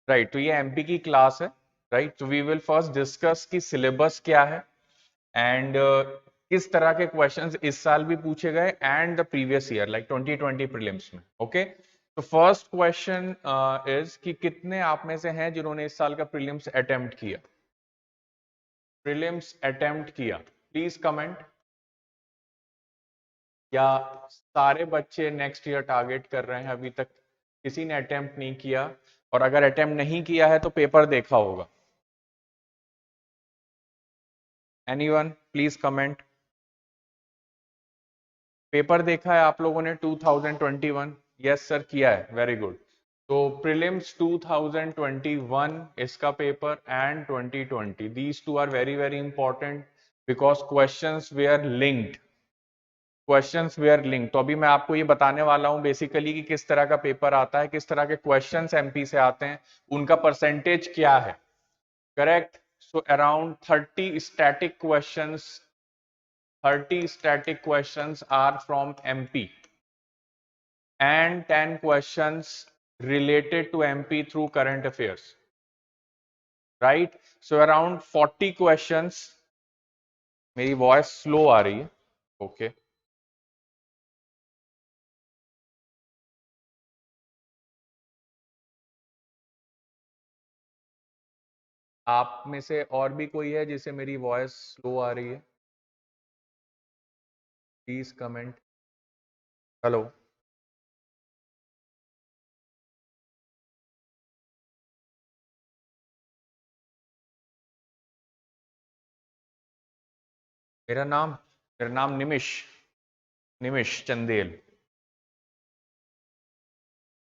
Right. तो ये MP की क्लास है, राइट। तो वी विल फर्स्ट डिस्कस कि सिलेबस क्या है एंड किस तरह के क्वेश्चंस इस साल भी पूछे गए and the previous year like 2020 prelims में। ओके, तो फर्स्ट क्वेश्चन इज कि कितने आप में से हैं जिन्होंने इस साल का प्रीलिम्स अटेम्प्ट किया, प्रीलिम्स अटेम्प्ट किया? Please comment. या सारे बच्चे नेक्स्ट ईयर टारगेट कर रहे हैं, अभी तक किसी ने अटेम्प्ट नहीं किया? और अगर अटेम्प्ट नहीं किया है तो पेपर देखा होगा? Anyone please comment. पेपर देखा है आप लोगों ने 2021? यस सर किया है, वेरी गुड। तो प्रीलिम्स 2021 इसका paper and 2020, these two are very very important because questions were linked, questions were linked. तो अभी मैं आपको ये बताने वाला हूं बेसिकली कि किस तरह का पेपर आता है, किस तरह के क्वेश्चंस एमपी से आते हैं, उनका परसेंटेज क्या है। Correct. So around 30 static questions are from MP and 10 questions related to MP through current affairs, right? So around 40 questions. मेरी वॉइस स्लो आ रही है? ओके, आप में से और भी कोई है जिसे मेरी वॉइस स्लो आ रही है? Please comment. हेलो, मेरा नाम निमिश चंदेल।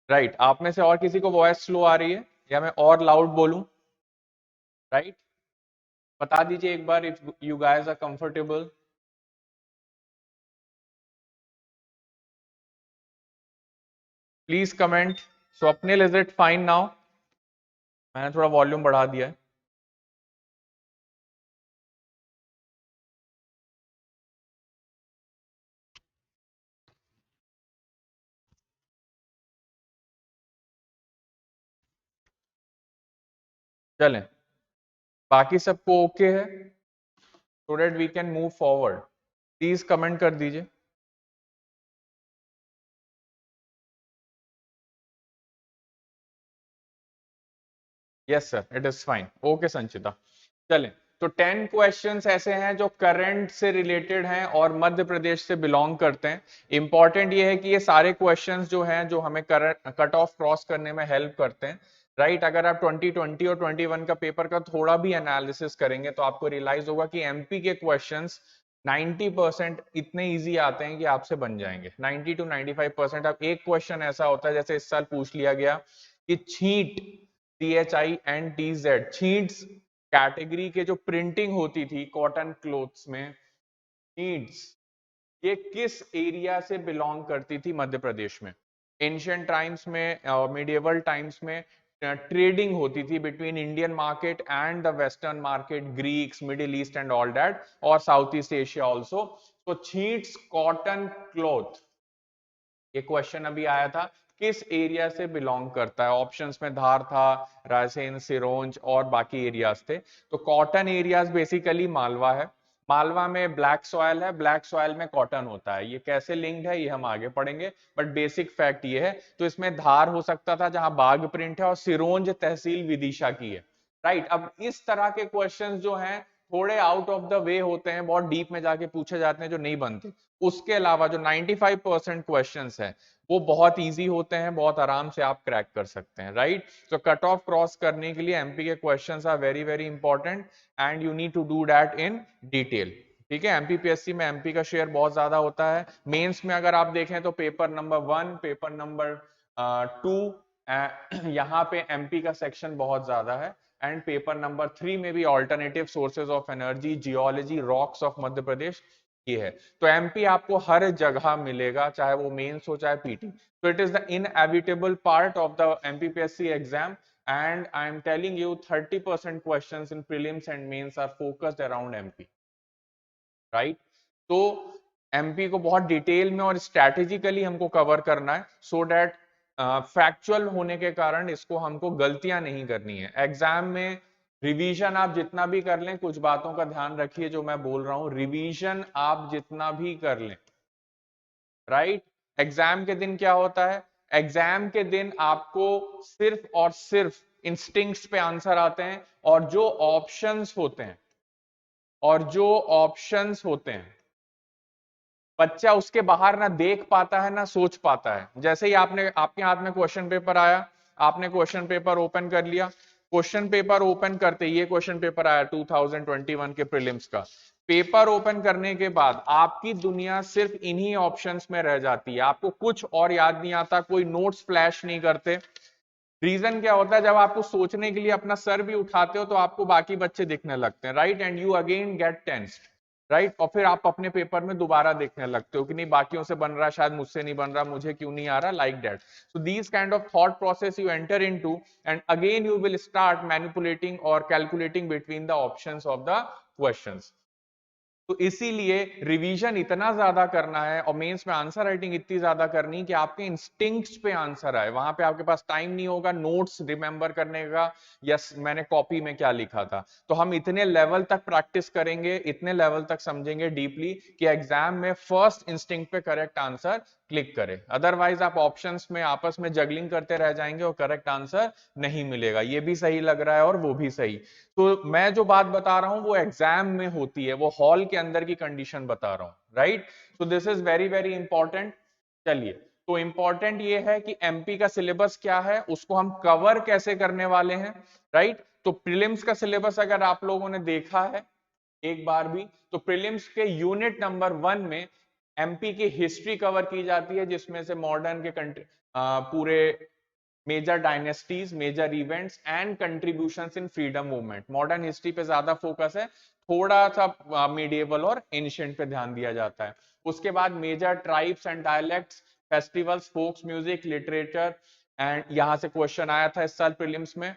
राइट, आप में से और किसी को वॉइस स्लो आ रही है या मैं और लाउड बोलूं? राइट, बता दीजिए एक बार if you guys are comfortable. Please comment. Swapnil, is it fine now? मैंने थोड़ा वॉल्यूम बढ़ा दिया है। चलें, बाकी सबको ओके है? So that we can move forward. Please comment कर दीजिए। Yes sir, it is fine. Okay Sanchita, चलें। तो 10 क्वेश्चंस ऐसे हैं जो करंट से रिलेटेड हैं और मध्य प्रदेश से बिलोंग करते हैं। इंपॉर्टेंट ये है कि ये सारे क्वेश्चंस जो हैं जो हमें करंट कट ऑफ क्रॉस करने में हेल्प करते हैं, राइट। अगर आप 2020 और 21 का पेपर का थोड़ा भी एनालिसिस करेंगे तो आपको रियलाइज होगा कि एमपी के क्वेश्चंस 90% इतने इजी आते हैं कि आपसे बन जाएंगे। 90 to 95%। अब एक क्वेश्चन ऐसा होता है जैसे इस साल पूछ लिया गया कि छींट, CHINTZ, छींट्स कैटेगरी के जो प्रिंटिंग होती थी कॉटन क्लोथ्स में, नीड्स, ये किस एरिया से बिलोंग करती थी मध्य प्रदेश में? एंशियंट टाइम्स में, मिडिएवल टाइम्स में ट्रेडिंग होती थी between Indian market and the western market, Greeks, middle east and all that, और साउथ ईस्ट एशिया ऑल्सो। तो छीट्स कॉटन क्लॉथ, ये क्वेश्चन अभी आया था, किस एरिया से बिलोंग करता है? ऑप्शंस में धार था, रायसेन, सिरोंज और बाकी एरियाज थे। तो कॉटन एरियाज बेसिकली मालवा है। मालवा में ब्लैक सॉयल है, ब्लैक सॉयल में कॉटन होता है। ये कैसे लिंक्ड है ये हम आगे पढ़ेंगे, बट बेसिक फैक्ट ये है। तो इसमें धार हो सकता था जहां बाघ प्रिंट है, और सिरोंज तहसील विदिशा की है, राइट। अब इस तरह के क्वेश्चंस जो हैं थोड़े आउट ऑफ द वे होते हैं, बहुत डीप में जाके पूछे जाते हैं जो नहीं बनते। उसके अलावा जो 95% क्वेश्चंस हैं वो बहुत इजी होते हैं, बहुत आराम से आप क्रैक कर सकते हैं, राइट। तो कट ऑफ क्रॉस करने के लिए एमपी के questions are very very important and you need to do that in detail. ठीक है, एमपीपीएससी में एमपी का शेयर बहुत ज्यादा होता है। मेंस में अगर आप देखें तो पेपर नंबर 1, पेपर नंबर 2, यहाँ पे एमपी का सेक्शन बहुत ज्यादा है। एंड पेपर नंबर 3 में भी alternative sources of energy, geology, rocks of Madhya Pradesh, ये है। तो एमपी आपको हर जगह मिलेगा, चाहे वो मेंस हो चाहे पीटी। तो it is the inevitable part of the MPPSC exam and I am telling you 30% questions in prelims and mains are focused around MP, right. तो एमपी को बहुत डिटेल में और स्ट्रैटेजिकली हमको कवर करना है सो दैट फैक्चुअल होने के कारण इसको हमको गलतियां नहीं करनी है। एग्जाम में रिवीजन आप जितना भी कर लें, कुछ बातों का ध्यान रखिए जो मैं बोल रहा हूं, रिवीजन आप जितना भी कर लें, राइट, एग्जाम के दिन क्या होता है, एग्जाम के दिन आपको सिर्फ और सिर्फ इंस्टिंक्ट्स पे आंसर आते हैं, और जो ऑप्शंस होते हैं, बच्चा उसके बाहर ना देख पाता है ना सोच पाता है। जैसे ही आपके हाथ में क्वेश्चन पेपर आया, आपने क्वेश्चन पेपर ओपन कर लिया, क्वेश्चन पेपर ओपन करते ही ये क्वेश्चन पेपर आया 2021 के प्रीलिम्स का, पेपर ओपन करने के बाद आपकी दुनिया सिर्फ इन्हीं ऑप्शंस में रह जाती है, आपको कुछ और याद नहीं आता, कोई नोट्स फ्लैश नहीं करते। रीजन क्या होता है, जब आपको सोचने के लिए अपना सर भी उठाते हो तो आपको बाकी बच्चे दिखने लगते हैं, right, and you again get tensed, right, और फिर आप अपने पेपर में दोबारा देखने लगते हो कि नहीं बाकियों से बन रहा, शायद मुझसे नहीं बन रहा, मुझे क्यों नहीं आ रहा, like that. So these kind of thought process you enter into, and again you will start manipulating और calculating between the options of the questions. तो इसीलिए रिवीजन इतना ज्यादा करना है और मेंस में आंसर राइटिंग इतनी ज्यादा करनी कि आपके इंस्टिंक्ट्स पे आंसर आए, वहां पे आपके पास टाइम नहीं होगा नोट्स रिमेंबर करने का, यस मैंने कॉपी में क्या लिखा था। तो हम इतने लेवल तक प्रैक्टिस करेंगे, इतने लेवल तक समझेंगे डीपली कि एग्जाम में फर्स्ट इंस्टिंक्ट पे करेक्ट आंसर क्लिक करें, अदरवाइज आप ऑप्शंस में आपस में जगलिंग करते रह जाएंगे और करेक्ट आंसर नहीं मिलेगा, ये भी सही लग रहा है और वो भी सही। तो मैं जो बात बता रहा हूं वो एग्जाम में होती है, वो हॉल के अंदर की कंडीशन बता रहा हूं, right. So this is very very important. चलिए, तो इंपॉर्टेंट ये है कि एमपी का सिलेबस क्या है, उसको हम कवर कैसे करने वाले हैं, राइट। तो प्रीलिम्स का सिलेबस अगर आप लोगों ने देखा है एक बार भी, तो प्रीलिम्स के यूनिट नंबर 1 में एमपी की हिस्ट्री कवर की जाती है, जिसमें से मॉडर्न के कंट्री पूरे major dynasties, major events and contributions in freedom movement. Modern history पे ज्यादा फोकस है, थोड़ा सा मिडिएवल और एंशिएंट पे ध्यान दिया जाता है। उसके बाद major tribes and dialects, festivals, folks music, literature, and यहां से क्वेश्चन आया था इस साल प्रीलिम्स में,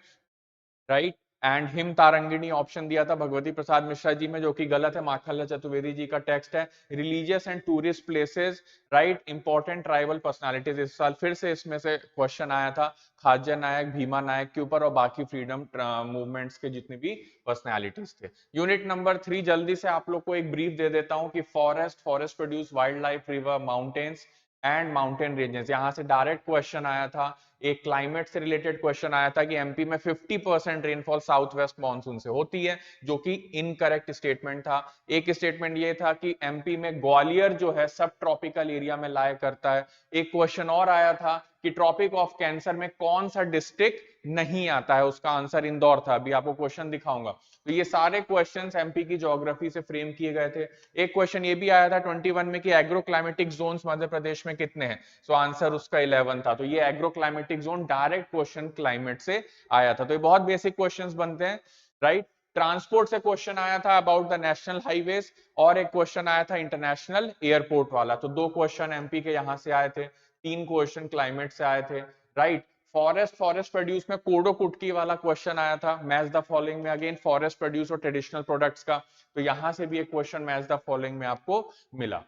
right. And Him Tarangini option दिया था भगवती प्रसाद मिश्रा जी में, जो कि गलत है, माखनलाल चतुर्वेदी जी का टेक्स्ट है। Religious and tourist places, right, important tribal personalities, इस साल फिर से इसमें से क्वेश्चन आया था खाद्य नायक, भीमा नायक के ऊपर और बाकी फ्रीडम मूवमेंट्स के जितने भी पर्सनालिटीज थे। यूनिट नंबर 3 जल्दी से आप लोग को एक ब्रीफ दे देता हूं कि forest produce wild life, river, mountains and mountain ranges, यहां से डायरेक्ट क्वेश्चन आया था। एक क्लाइमेट से रिलेटेड क्वेश्चन आया था कि एमपी में 50% रेनफॉल साउथ वेस्ट मानसून से होती है, जो कि इनकरेक्ट स्टेटमेंट था। एक स्टेटमेंट ये था कि एमपी में ग्वालियर जो है सब ट्रॉपिकल एरिया में लाया करता है। एक क्वेश्चन और आया था कि ट्रॉपिक ऑफ कैंसर में कौन सा डिस्ट्रिक्ट नहीं आता है, उसका आंसर इंदौर था, अभी आपको क्वेश्चन दिखाऊंगा। तो ये सारे क्वेश्चंस एमपी की ज्योग्राफी से फ्रेम किए गए थे। एक क्वेश्चन ये भी आया था 21 में कि agro climatic zones Madhya Pradesh में कितने हैं, सो आंसर उसका 11 था। तो ये agro climatic zone direct question climate से आया था। तो ये बहुत बेसिक क्वेश्चंस बनते हैं, राइट। ट्रांसपोर्ट से क्वेश्चन आया था अबाउट द नेशनल हाईवेज, और एक क्वेश्चन आया था इंटरनेशनल एयरपोर्ट वाला। तो 2 क्वेश्चन एमपी के यहां से आए थे, 3 क्वेश्चन क्लाइमेट से आए थे, राइट। फॉरेस्ट प्रोड्यूस में कोडो कुटकी वाला क्वेश्चन आया था, मैच द फॉलोइंग में अगेन फॉरेस्ट प्रोड्यूस और ट्रेडिशनल प्रोडक्ट्स का, तो यहां से भी एक क्वेश्चन मैच द फॉलोइंग में आपको मिला,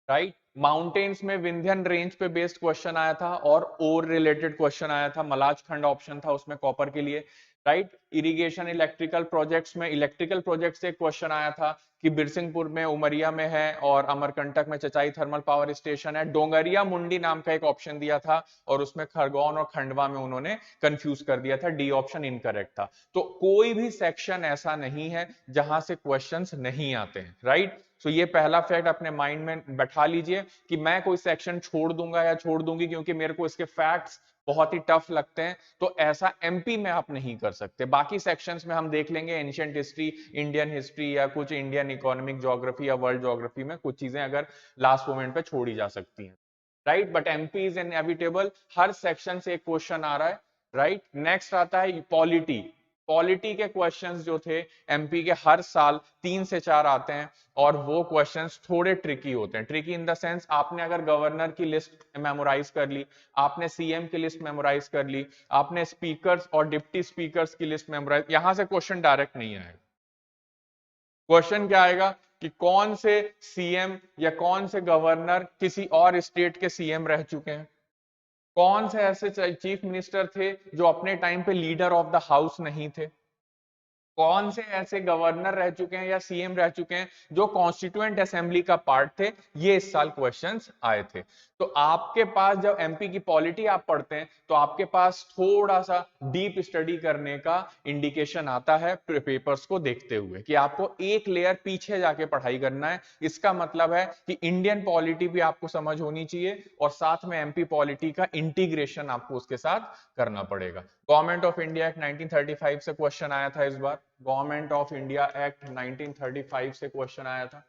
राइट। माउंटेन्स में विंध्यन रेंज पे बेस्ड क्वेश्चन आया था, और ओर रिलेटेड क्वेश्चन आया था, मलाज खंड ऑप्शन था उसमें कॉपर के लिए, राइट। इरिगेशन इलेक्ट्रिकल प्रोजेक्ट्स में इलेक्ट्रिकल प्रोजेक्ट से क्वेश्चन आया था कि बिरसिंहपुर में, उमरिया में है, और अमरकंटक में चचाई थर्मल पावर स्टेशन है। डोंगरिया मुंडी नाम का एक ऑप्शन दिया था, और उसमें खरगोन और खंडवा में उन्होंने कंफ्यूज कर दिया था, डी ऑप्शन इनकरेक्ट था। तो कोई भी सेक्शन ऐसा नहीं है जहां से क्वेश्चंस नहीं आते हैं, राइट। सो ये पहला फैक्ट अपने माइंड में बैठा लीजिए कि मैं कोई सेक्शन छोड़ दूंगा या छोड़ दूंगी क्योंकि मेरे को इसके फैक्ट्स बहुत ही टफ लगते हैं, तो ऐसा एमपी में आप नहीं कर सकते। बाकी सेक्शंस में हम देख लेंगे, एंशिएंट हिस्ट्री, इंडियन हिस्ट्री, या कुछ इंडियन इकोनॉमिक ज्योग्राफी या वर्ल्ड ज्योग्राफी में कुछ चीजें अगर लास्ट मोमेंट पे छोड़ी जा सकती हैं, right. But MP is inevitable, her section से एक क्वेश्चन आ रहा है, राइट। नेक्स्ट आता है पॉलिटी। पॉलिटी के क्वेश्चंस जो थे एमपी के हर साल 3 से 4 आते हैं, और वो क्वेश्चंस थोड़े ट्रिकी होते हैं। ट्रिकी इन द सेंस, आपने अगर गवर्नर की लिस्ट मेमोराइज कर ली, आपने सीएम की लिस्ट मेमोराइज कर ली, आपने स्पीकर्स और डिप्टी स्पीकर्स की लिस्ट मेमोराइज, यहां से क्वेश्चन डायरेक्ट नहीं आएगा। क्वेश्चन क्या आएगा कि कौन से सीएम या कौन से गवर्नर किसी और स्टेट के सीएम रह चुके हैं, कौन से ऐसे चीफ मिनिस्टर थे जो अपने टाइम पे लीडर ऑफ द हाउस नहीं थे? कौन से ऐसे गवर्नर रह चुके हैं या सीएम रह चुके हैं जो कॉन्स्टिट्यूएंट असेंबली का पार्ट थे? ये इस साल क्वेश्चंस आए थे। तो आपके पास जब एमपी की पॉलिटी आप पढ़ते हैं तो आपके पास थोड़ा सा डीप स्टडी करने का इंडिकेशन आता है पेपर्स को देखते हुए कि आपको एक लेयर पीछे जाके पढ़ाई करना है। इसका मतलब है कि इंडियन पॉलिटी भी आपको समझ होनी चाहिए और साथ में एमपी पॉलिटी का इंटीग्रेशन आपको उसके साथ करना पड़ेगा। गवर्नमेंट ऑफ इंडिया एक्ट 1935 से क्वेश्चन आया था इस बार। गवर्नमेंट ऑफ इंडिया एक्ट 1935 से क्वेश्चन आया था,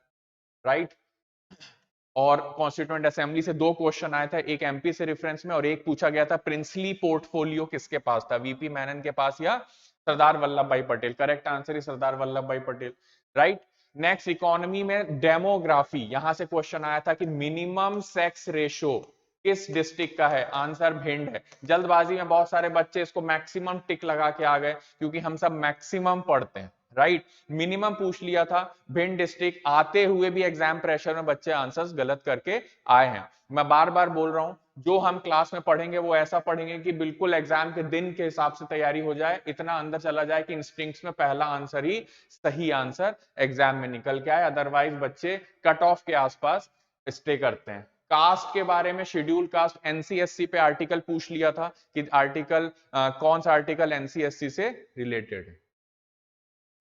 राइट। और कॉन्स्टिट्यूएंट असेंबली से दो क्वेश्चन आया था, एक एमपी से रेफरेंस में और एक पूछा गया था प्रिंसली पोर्टफोलियो किसके पास था, वीपी मेनन के पास या सरदार वल्लभ भाई Patel? Correct answer is Sardar Vallabh भाई पटेल, राइट। नेक्स्ट, इकोनॉमी में डेमोग्राफी, यहां से क्वेश्चन आया था कि मिनिमम सेक्स रेशो किस डिस्ट्रिक्ट का है? आंसर भिंड है। जल्दबाजी में बहुत सारे बच्चे इसको मैक्सिमम टिक लगा के आ गए क्योंकि हम सब मैक्सिमम पढ़ते हैं, राइट। मिनिमम पूछ लिया था, भिंड डिस्ट्रिक्ट, आते हुए भी एग्जाम प्रेशर में बच्चे आंसर्स गलत करके आए हैं। मैं बार बार बोल रहा हूं, जो हम क्लास में पढ़ेंगे वो ऐसा पढ़ेंगे कि बिल्कुल एग्जाम के दिन के हिसाब से तैयारी हो जाए, इतना अंदर चला जाए कि इंस्टिंक्ट्स में पहला आंसर ही सही आंसर एग्जाम में निकल के आए, अदरवाइज बच्चे कट ऑफ के आसपास स्टे करते हैं। कास्ट के बारे में, शेड्यूल कास्ट, एनसीएससी पे आर्टिकल पूछ लिया था कि आर्टिकल कौन सा आर्टिकल एनसीएससी से रिलेटेड है।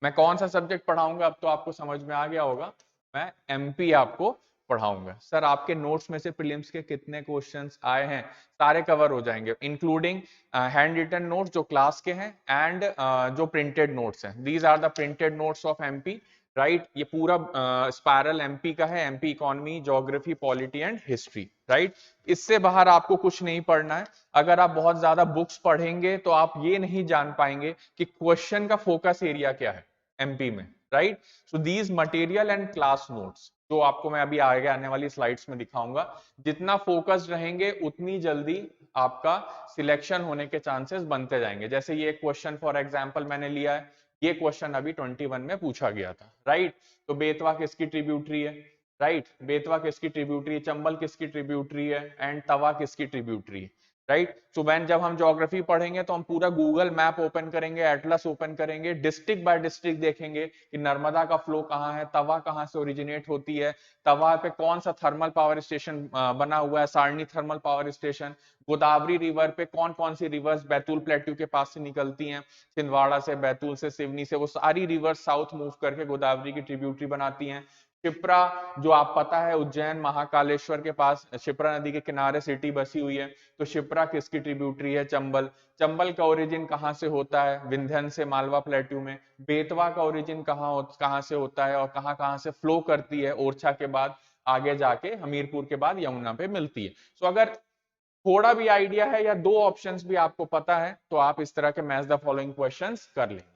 मैं कौन सा सब्जेक्ट पढ़ाऊंगा अब तो आपको समझ में आ गया होगा, मैं एमपी आपको पढ़ाऊंगा। सर आपके नोट्स में से प्रीलिम्स के कितने क्वेश्चंस आए हैं? सारे कवर हो जाएंगे, इंक्लूडिंग हैंड रिटन नोट्स जो क्लास के हैं एंड जो प्रिंटेड नोट्स हैं। These are the printed notes of MP, right. ये पूरा स्पायरल एमपी का है, MP economy, geography, polity and history, right. इससे बाहर आपको कुछ नहीं पढ़ना है। अगर आप बहुत ज्यादा बुक्स पढ़ेंगे तो आप ये नहीं जान पाएंगे कि क्वेश्चन का फोकस एरिया क्या है एमपी में, right. So these material and class notes जो आपको मैं अभी आगे आने वाली स्लाइड्स में दिखाऊंगा, जितना फोकस्ड रहेंगे उतनी जल्दी आपका सिलेक्शन होने के चांसेस बनते जाएंगे। जैसे ये क्वेश्चन फॉर एग्जांपल मैंने लिया है, ये क्वेश्चन अभी 21 में पूछा गया था, राइट। तो बेतवा किसकी ट्रिब्यूटरी है, राइट। बेतवा किसकी ट्रिब्यूटरी है, चंबल किसकी ट्रिब्यूटरी है एंड तवा किसकी ट्रिब्यूटरी है, राइट। सो व्हेन जब हम ज्योग्राफी पढ़ेंगे तो हम पूरा गूगल मैप ओपन करेंगे, एटलस ओपन करेंगे, डिस्ट्रिक्ट बाय डिस्ट्रिक्ट देखेंगे कि नर्मदा का फ्लो कहाँ है, तवा कहाँ से ओरिजिनेट होती है, तवा पे कौन सा थर्मल पावर स्टेशन बना हुआ है, सारणी thermal power station, Godavari river पे कौन कौन सी रिवर्स बैतूल प्लेट्यू के पास से निकलती हैं, छिंदवाड़ा से, बैतूल से, सिवनी से, वो सारी रिवर्स साउथ मूव करके गोदावरी की ट्रिब्यूटरी बनाती हैं। शिप्रा जो आप पता है उज्जैन महाकालेश्वर के पास शिप्रा नदी के किनारे सिटी बसी हुई है, तो शिप्रा किसकी ट्रिब्यूटरी है? चंबल। चंबल का ओरिजिन कहां से होता है? विंध्यन से, मालवा प्लेट्यू में। बेतवा का ओरिजिन कहां से होता है और कहां से फ्लो करती है? ओरछा के बाद आगे जाके हमीरपुर के बाद यमुना पे मिलती है। सो अगर थोड़ा भी आइडिया है या दो ऑप्शंस भी आपको पता है तो आप इस तरह के मैच द फॉलोइंग क्वेश्चंस कर लेंगे,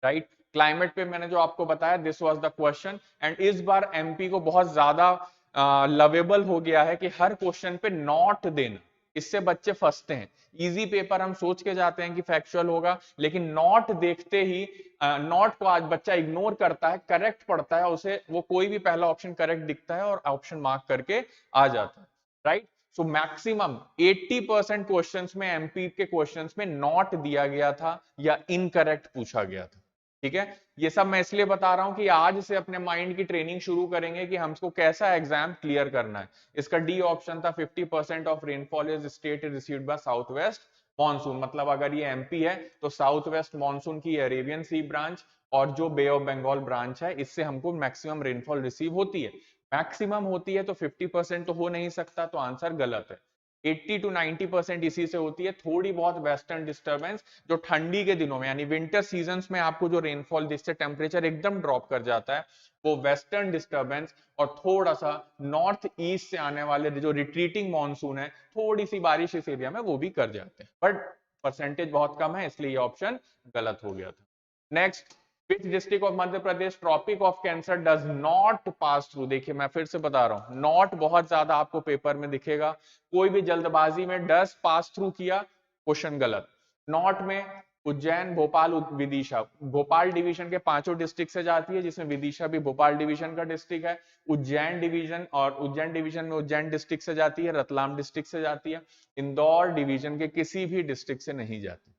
राइट। क्लाइमेट पे मैंने जो आपको बताया, this was the question. And इस बार एमपी को बहुत ज्यादा लवेबल हो गया है कि हर क्वेश्चन पे नॉट देना, इससे बच्चे फंसते हैं। इजी पेपर हम सोच के जाते हैं कि फैक्चुअल होगा, लेकिन नॉट देखते ही नॉट को आज बच्चा इग्नोर करता है, करेक्ट पढ़ता है, उसे वो कोई भी पहला ऑप्शन करेक्ट दिखता है और ऑप्शन मार्क करके आ जाता है, राइट। सो मैक्सिमम 80% क्वेश्चंस में, एमपी के क्वेश्चंस में नॉट दिया गया था या इनकरेक्ट पूछा गया था, ठीक है। ये सब मैं इसलिए बता रहा हूं कि आज से अपने माइंड की ट्रेनिंग शुरू करेंगे कि हमको कैसा एग्जाम क्लियर करना है। इसका डी ऑप्शन था, 50% of rainfall is state is received by south west monsoon. मतलब अगर ये एमपी है तो साउथ वेस्ट मॉनसून की अरेबियन सी ब्रांच और जो बे ऑफ बंगाल ब्रांच है, इससे हमको मैक्सिमम रेनफॉल रिसीव होती है। मैक्सिमम होती है तो 50% तो हो नहीं सकता, तो आंसर गलत है। 80 to 90% इसी से होती है। थोड़ी बहुत वेस्टर्न डिस्टर्बेंस जो ठंडी के दिनों में यानी विंटर सीजन्स में आपको जो रेनफॉल जिससे टेम्परेचर एकदम ड्रॉप कर जाता है, वो वेस्टर्न डिस्टर्बेंस और थोड़ा सा नॉर्थ ईस्ट से आने वाले जो रिट्रीटिंग मॉनसून है, थोड़ी सी बारिश इस एरिया में वो भी कर जाते हैं, बट परसेंटेज बहुत कम है, इसलिए ये ऑप्शन गलत हो गया था। Next, which district of Madhya Pradesh tropic of cancer does not pass through? देखिए मैं फिर से बता रहा हूं, नॉट बहुत ज्यादा आपको पेपर में दिखेगा। कोई भी जल्दबाजी में डज पास थ्रू किया, क्वेश्चन गलत। नॉट में उज्जैन, भोपाल, विदिशा। भोपाल डिवीजन के 5 डिस्ट्रिक्ट से जाती है, जिसमें विदिशा भी भोपाल डिवीजन का डिस्ट्रिक्ट है। उज्जैन डिवीजन, और उज्जैन डिवीजन में उज्जैन डिस्ट्रिक्ट से जाती है, रतलाम डिस्ट्रिक्ट से जाती है। इंदौर डिवीजन के किसी भी डिस्ट्रिक्ट से नहीं जाती।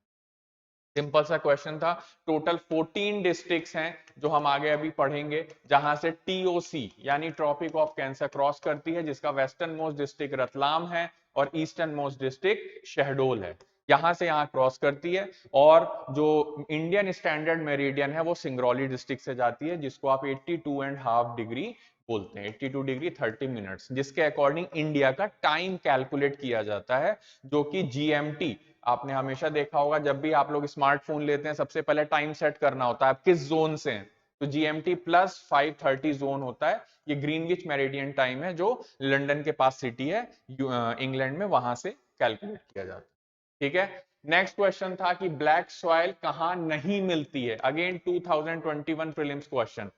सिंपल सा क्वेश्चन था। टोटल 14 डिस्ट्रिक्ट्स हैं जो हम आगे अभी पढ़ेंगे, जहां से टीओसी यानी ट्रॉपिक ऑफ कैंसर क्रॉस करती है, जिसका वेस्टर्न मोस्ट डिस्ट्रिक्ट रतलाम है और ईस्टर्न मोस्ट डिस्ट्रिक्ट शहडोल है। यहां से यहां क्रॉस करती है, और जो इंडियन स्टैंडर्ड मेरिडियन है वो सिंगरौली डिस्ट्रिक्ट से जाती है, जिसको आप 82.5 डिग्री बोलते हैं, 82 डिग्री 30 मिनट्स, जिसके अकॉर्डिंग इंडिया का टाइम कैलकुलेट किया जाता है, जो कि जीएमटी। आपने हमेशा देखा होगा जब भी आप लोग स्मार्टफोन लेते हैं, सबसे पहले टाइम सेट करना होता है आप किस जोन से हैं, तो जीएमटी प्लस 530 जोन होता है। ये ग्रीनविच मेरिडियन टाइम है जो लंदन के पास सिटी है इंग्लैंड में, वहां से कैलकुलेट किया जाता है। ठीक है, नेक्स्ट क्वेश्चन था कि ब्लैक सॉइल कहां नहीं मिलती है। अगेन 2021 प्रीलिम्स क्वेश्चन,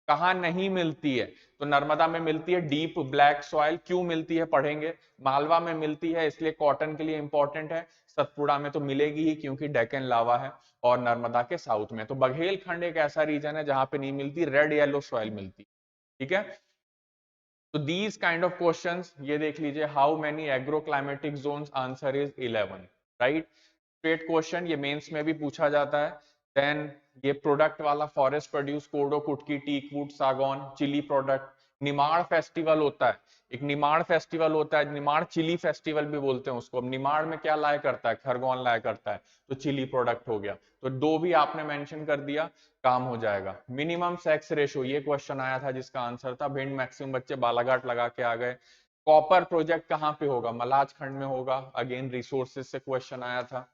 कहां नहीं मिलती है? तो नर्मदा में मिलती है डीप ब्लैक सॉइल। क्यों मिलती है पढ़ेंगे। मालवा में मिलती है इसलिए कॉटन के लिए इंपॉर्टेंट है। सतपुड़ा में तो मिलेगी ही क्योंकि डेक्कन लावा है, और नर्मदा के साउथ में। तो बघेलखंड एक ऐसा रीजन है जहां पे नहीं मिलती, रेड येलो सॉइल मिलती। ठीक है, तो दीज काइंड ऑफ क्वेश्चंस ये देख लीजिए। How many agroclimatic Jones? Answer is 11, right. Straight question, ये मेंस में भी पूछा जाता है। देन ये प्रोडक्ट वाला, फॉरेस्ट प्रोड्यूस, कोडो, कुटकी, टीक वुड, सागौन, चिली प्रोडक्ट। निमाड़ फेस्टिवल होता है, एक निमाड़ फेस्टिवल होता है, निमाड़ चिली फेस्टिवल भी बोलते हैं उसको। अब निमाड़ में क्या लाया करता है? खरगोन लाया करता है, तो चिली प्रोडक्ट हो गया। तो दो भी आपने मेंशन कर दिया, काम हो जाएगा। मिनिमम सेक्स रेशो, ये क्वेश्चन आया था जिसका आंसर था भिंड। मैक्सिमम बच्चे बालाघाट लगा के आ गए। कॉपर प्रोजेक्ट कहां पे होगा? मलाज खंड में होगा। अगेन रिसोर्सेज से क्वेश्चन आया था।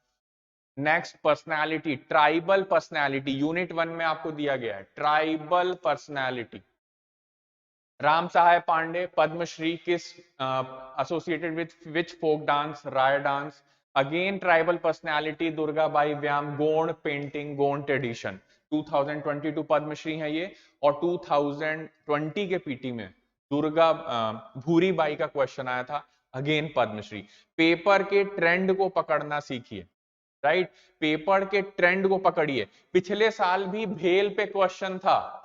Next, personality, tribal personality, unit 1 में आपको दिया गया है ट्राइबल पर्सनैलिटी। राम सहाय पांडे पद्मश्री किस associated with which folk dance? Rai dance. Again tribal personality, Durgabai Vyam, Gond painting, Gond tradition. 2022 Padmashri है ये, और 2020 के पीटी में दुर्गा भूरी बाई का क्वेश्चन आया था, अगेन पद्मश्री। पेपर के ट्रेंड को पकड़ना सीखिए, राइट। पेपर के ट्रेंड को पकड़िए। पिछले साल भी भेल पे क्वेश्चन था,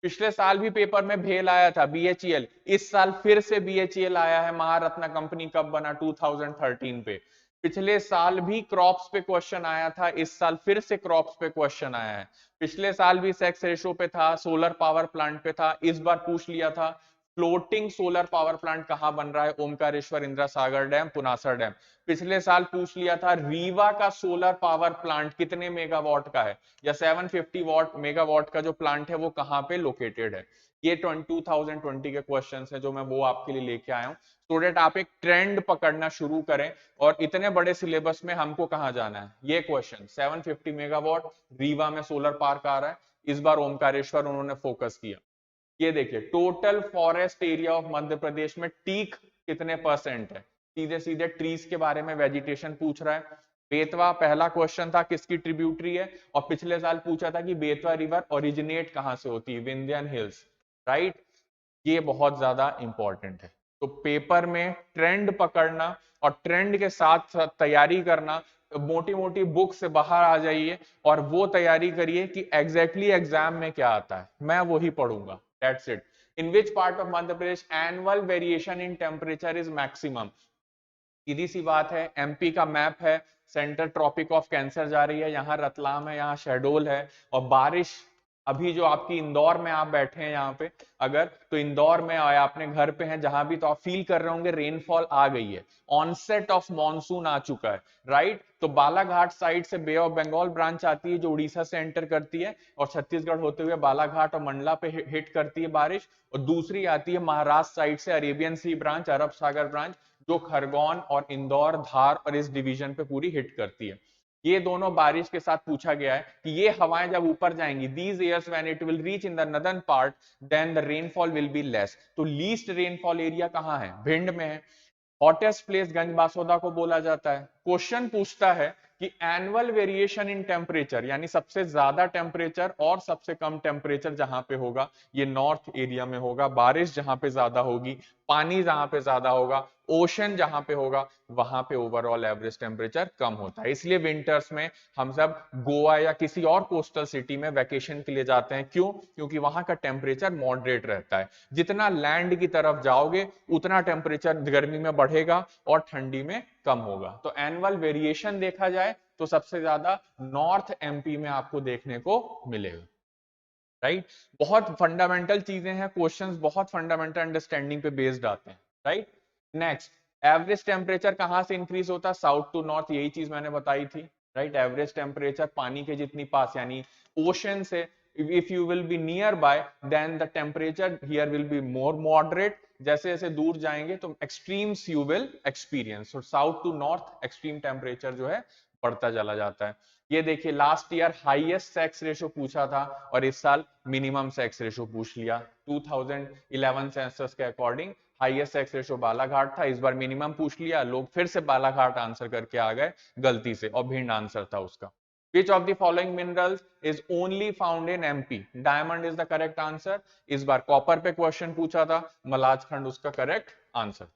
पिछले साल भी पेपर में भेल आया था, बीएचईएल। इस साल फिर से बीएचईएल आया है। महारत्न कंपनी कब बना? 2013 पे। पिछले साल भी क्रॉप्स पे क्वेश्चन आया था, इस साल फिर से क्रॉप्स पे क्वेश्चन आया है। पिछले साल भी सेक्स रेशो पे था, सोलर पावर प्लांट पे था, इस बार पूछ लिया था फ्लोटिंग सोलर पावर प्लांट कहां बन रहा है? Omkareshwar, Indira Sagar dam, पुनासर dam. पिछले साल पूछ लिया था रीवा का सोलर पावर प्लांट कितने मेगावाट का है, या 750 वॉट मेगावाट का जो प्लांट है वो कहां पे लोकेटेड है। ये 2020 के क्वेश्चंस हैं जो मैं वो आपके लिए लेके आया हूं, सो दैट आप एक ट्रेंड पकड़ना शुरू करें। और इतने बड़े सिलेबस में हमको कहां जाना है? ये क्वेश्चन 750 मेगावाट रीवा में सोलर पार्क आ रहा है, इस बार ओमकारेश्वर उन्होंने फोकस किया। ये देखिए, total forest area of Madhya प्रदेश में टीक कितने परसेंट है? सीधे सीधे ट्रीज के बारे में, वेजिटेशन पूछ रहा है। बेतवा पहला क्वेश्चन था किसकी ट्रिब्यूटरी है, और पिछले साल पूछा था कि बेतवा रिवर ओरिजिनेट कहां से होती है? Vindhyan hills, right. ये बहुत ज्यादा इंपॉर्टेंट है। तो पेपर में ट्रेंड पकड़ना और ट्रेंड के साथ साथ तैयारी करना, तो मोटी मोटी बुक से बाहर आ जाइए और वो तैयारी करिए कि एग्जैक्टली एग्जाम में क्या आता है, मैं वही पढ़ूंगा। That's it. In which part of Madhya Pradesh annual variation in temperature is maximum? सीधी सी बात है, एमपी का मैप है, सेंटर ट्रॉपिक ऑफ कैंसर जा रही है, यहाँ रतलाम है, यहाँ शहडोल है। और बारिश अभी जो आपकी इंदौर में आप बैठे हैं यहाँ पे, अगर तो इंदौर में आए, अपने घर पे हैं जहां भी, तो आप फील कर रहे होंगे रेनफॉल आ गई है, ऑनसेट ऑफ मॉनसून आ चुका है, राइट। तो बालाघाट साइड से बे ऑफ बंगाल ब्रांच आती है जो उड़ीसा से एंटर करती है, और छत्तीसगढ़ होते हुए बालाघाट और मंडला पे हिट करती है बारिश। और दूसरी आती है महाराष्ट्र साइड से अरेबियन सी ब्रांच, अरब सागर ब्रांच, जो खरगोन और इंदौर, धार और इस डिवीजन पे पूरी हिट करती है। ये दोनों बारिश के साथ पूछा गया है कि ये हवाएं जब ऊपर जाएंगी, these airs when it will reach in the northern part then the rainfall will be less। तो लीस्ट रेनफॉल एरिया कहां है? भिंड में है। हॉटेस्ट प्लेस गंज बासोदा को बोला जाता है। क्वेश्चन पूछता है कि एनुअल वेरिएशन इन टेम्परेचर, यानी सबसे ज्यादा टेम्परेचर और सबसे कम टेम्परेचर जहां पे होगा, ये नॉर्थ एरिया में होगा। बारिश जहां पे ज्यादा होगी पानी जहां पे ज्यादा होगा, ओशन जहां पे होगा, वहां पे ओवरऑल एवरेज टेम्परेचर कम होता है। इसलिए विंटर्स में हम सब गोवा या किसी और कोस्टल सिटी में वेकेशन के लिए जाते हैं। क्यों? क्योंकि वहां का टेम्परेचर मॉडरेट रहता है। जितना लैंड की तरफ जाओगे उतना टेम्परेचर गर्मी में बढ़ेगा और ठंडी में कम होगा। तो एनुअल वेरिएशन देखा जाए तो सबसे ज्यादा नॉर्थ एमपी में आपको देखने को मिलेगा। राइट, बहुत फंडामेंटल चीजें हैं, क्वेश्चंस बहुत फंडामेंटल अंडरस्टैंडिंग पे बेस्ड आते हैं। राइट, नेक्स्ट, एवरेज टेम्परेचर कहां से इंक्रीज होता है? साउथ टू नॉर्थ, यही चीज मैंने बताई थी। राइट, एवरेज टेम्परेचर पानी के जितनी पास यानी ओशन से, if you will be nearby then the temperature here will be more moderate। जैसे जैसे दूर जाएंगे तो एक्सट्रीम्स यू विल एक्सपीरियंस, और south to north extreme temperature जो है बढ़ता चला जाता है। ये देखिए last year highest sex ratio पूछा था और इस साल मिनिमम सेक्स रेशो पूछ लिया। 2011 सेंसस के according highest sex ratio Balaghat था, इस बार मिनिमम पूछ लिया, लोग फिर से बालाघाट आंसर करके आ गए गलती से और भिंड आंसर था उसका। Which of the following minerals is only found in MP? Diamond is the correct answer। इस बार कॉपर पे क्वेश्चन पूछा था, मलाजखंड उसका करेक्ट आंसर।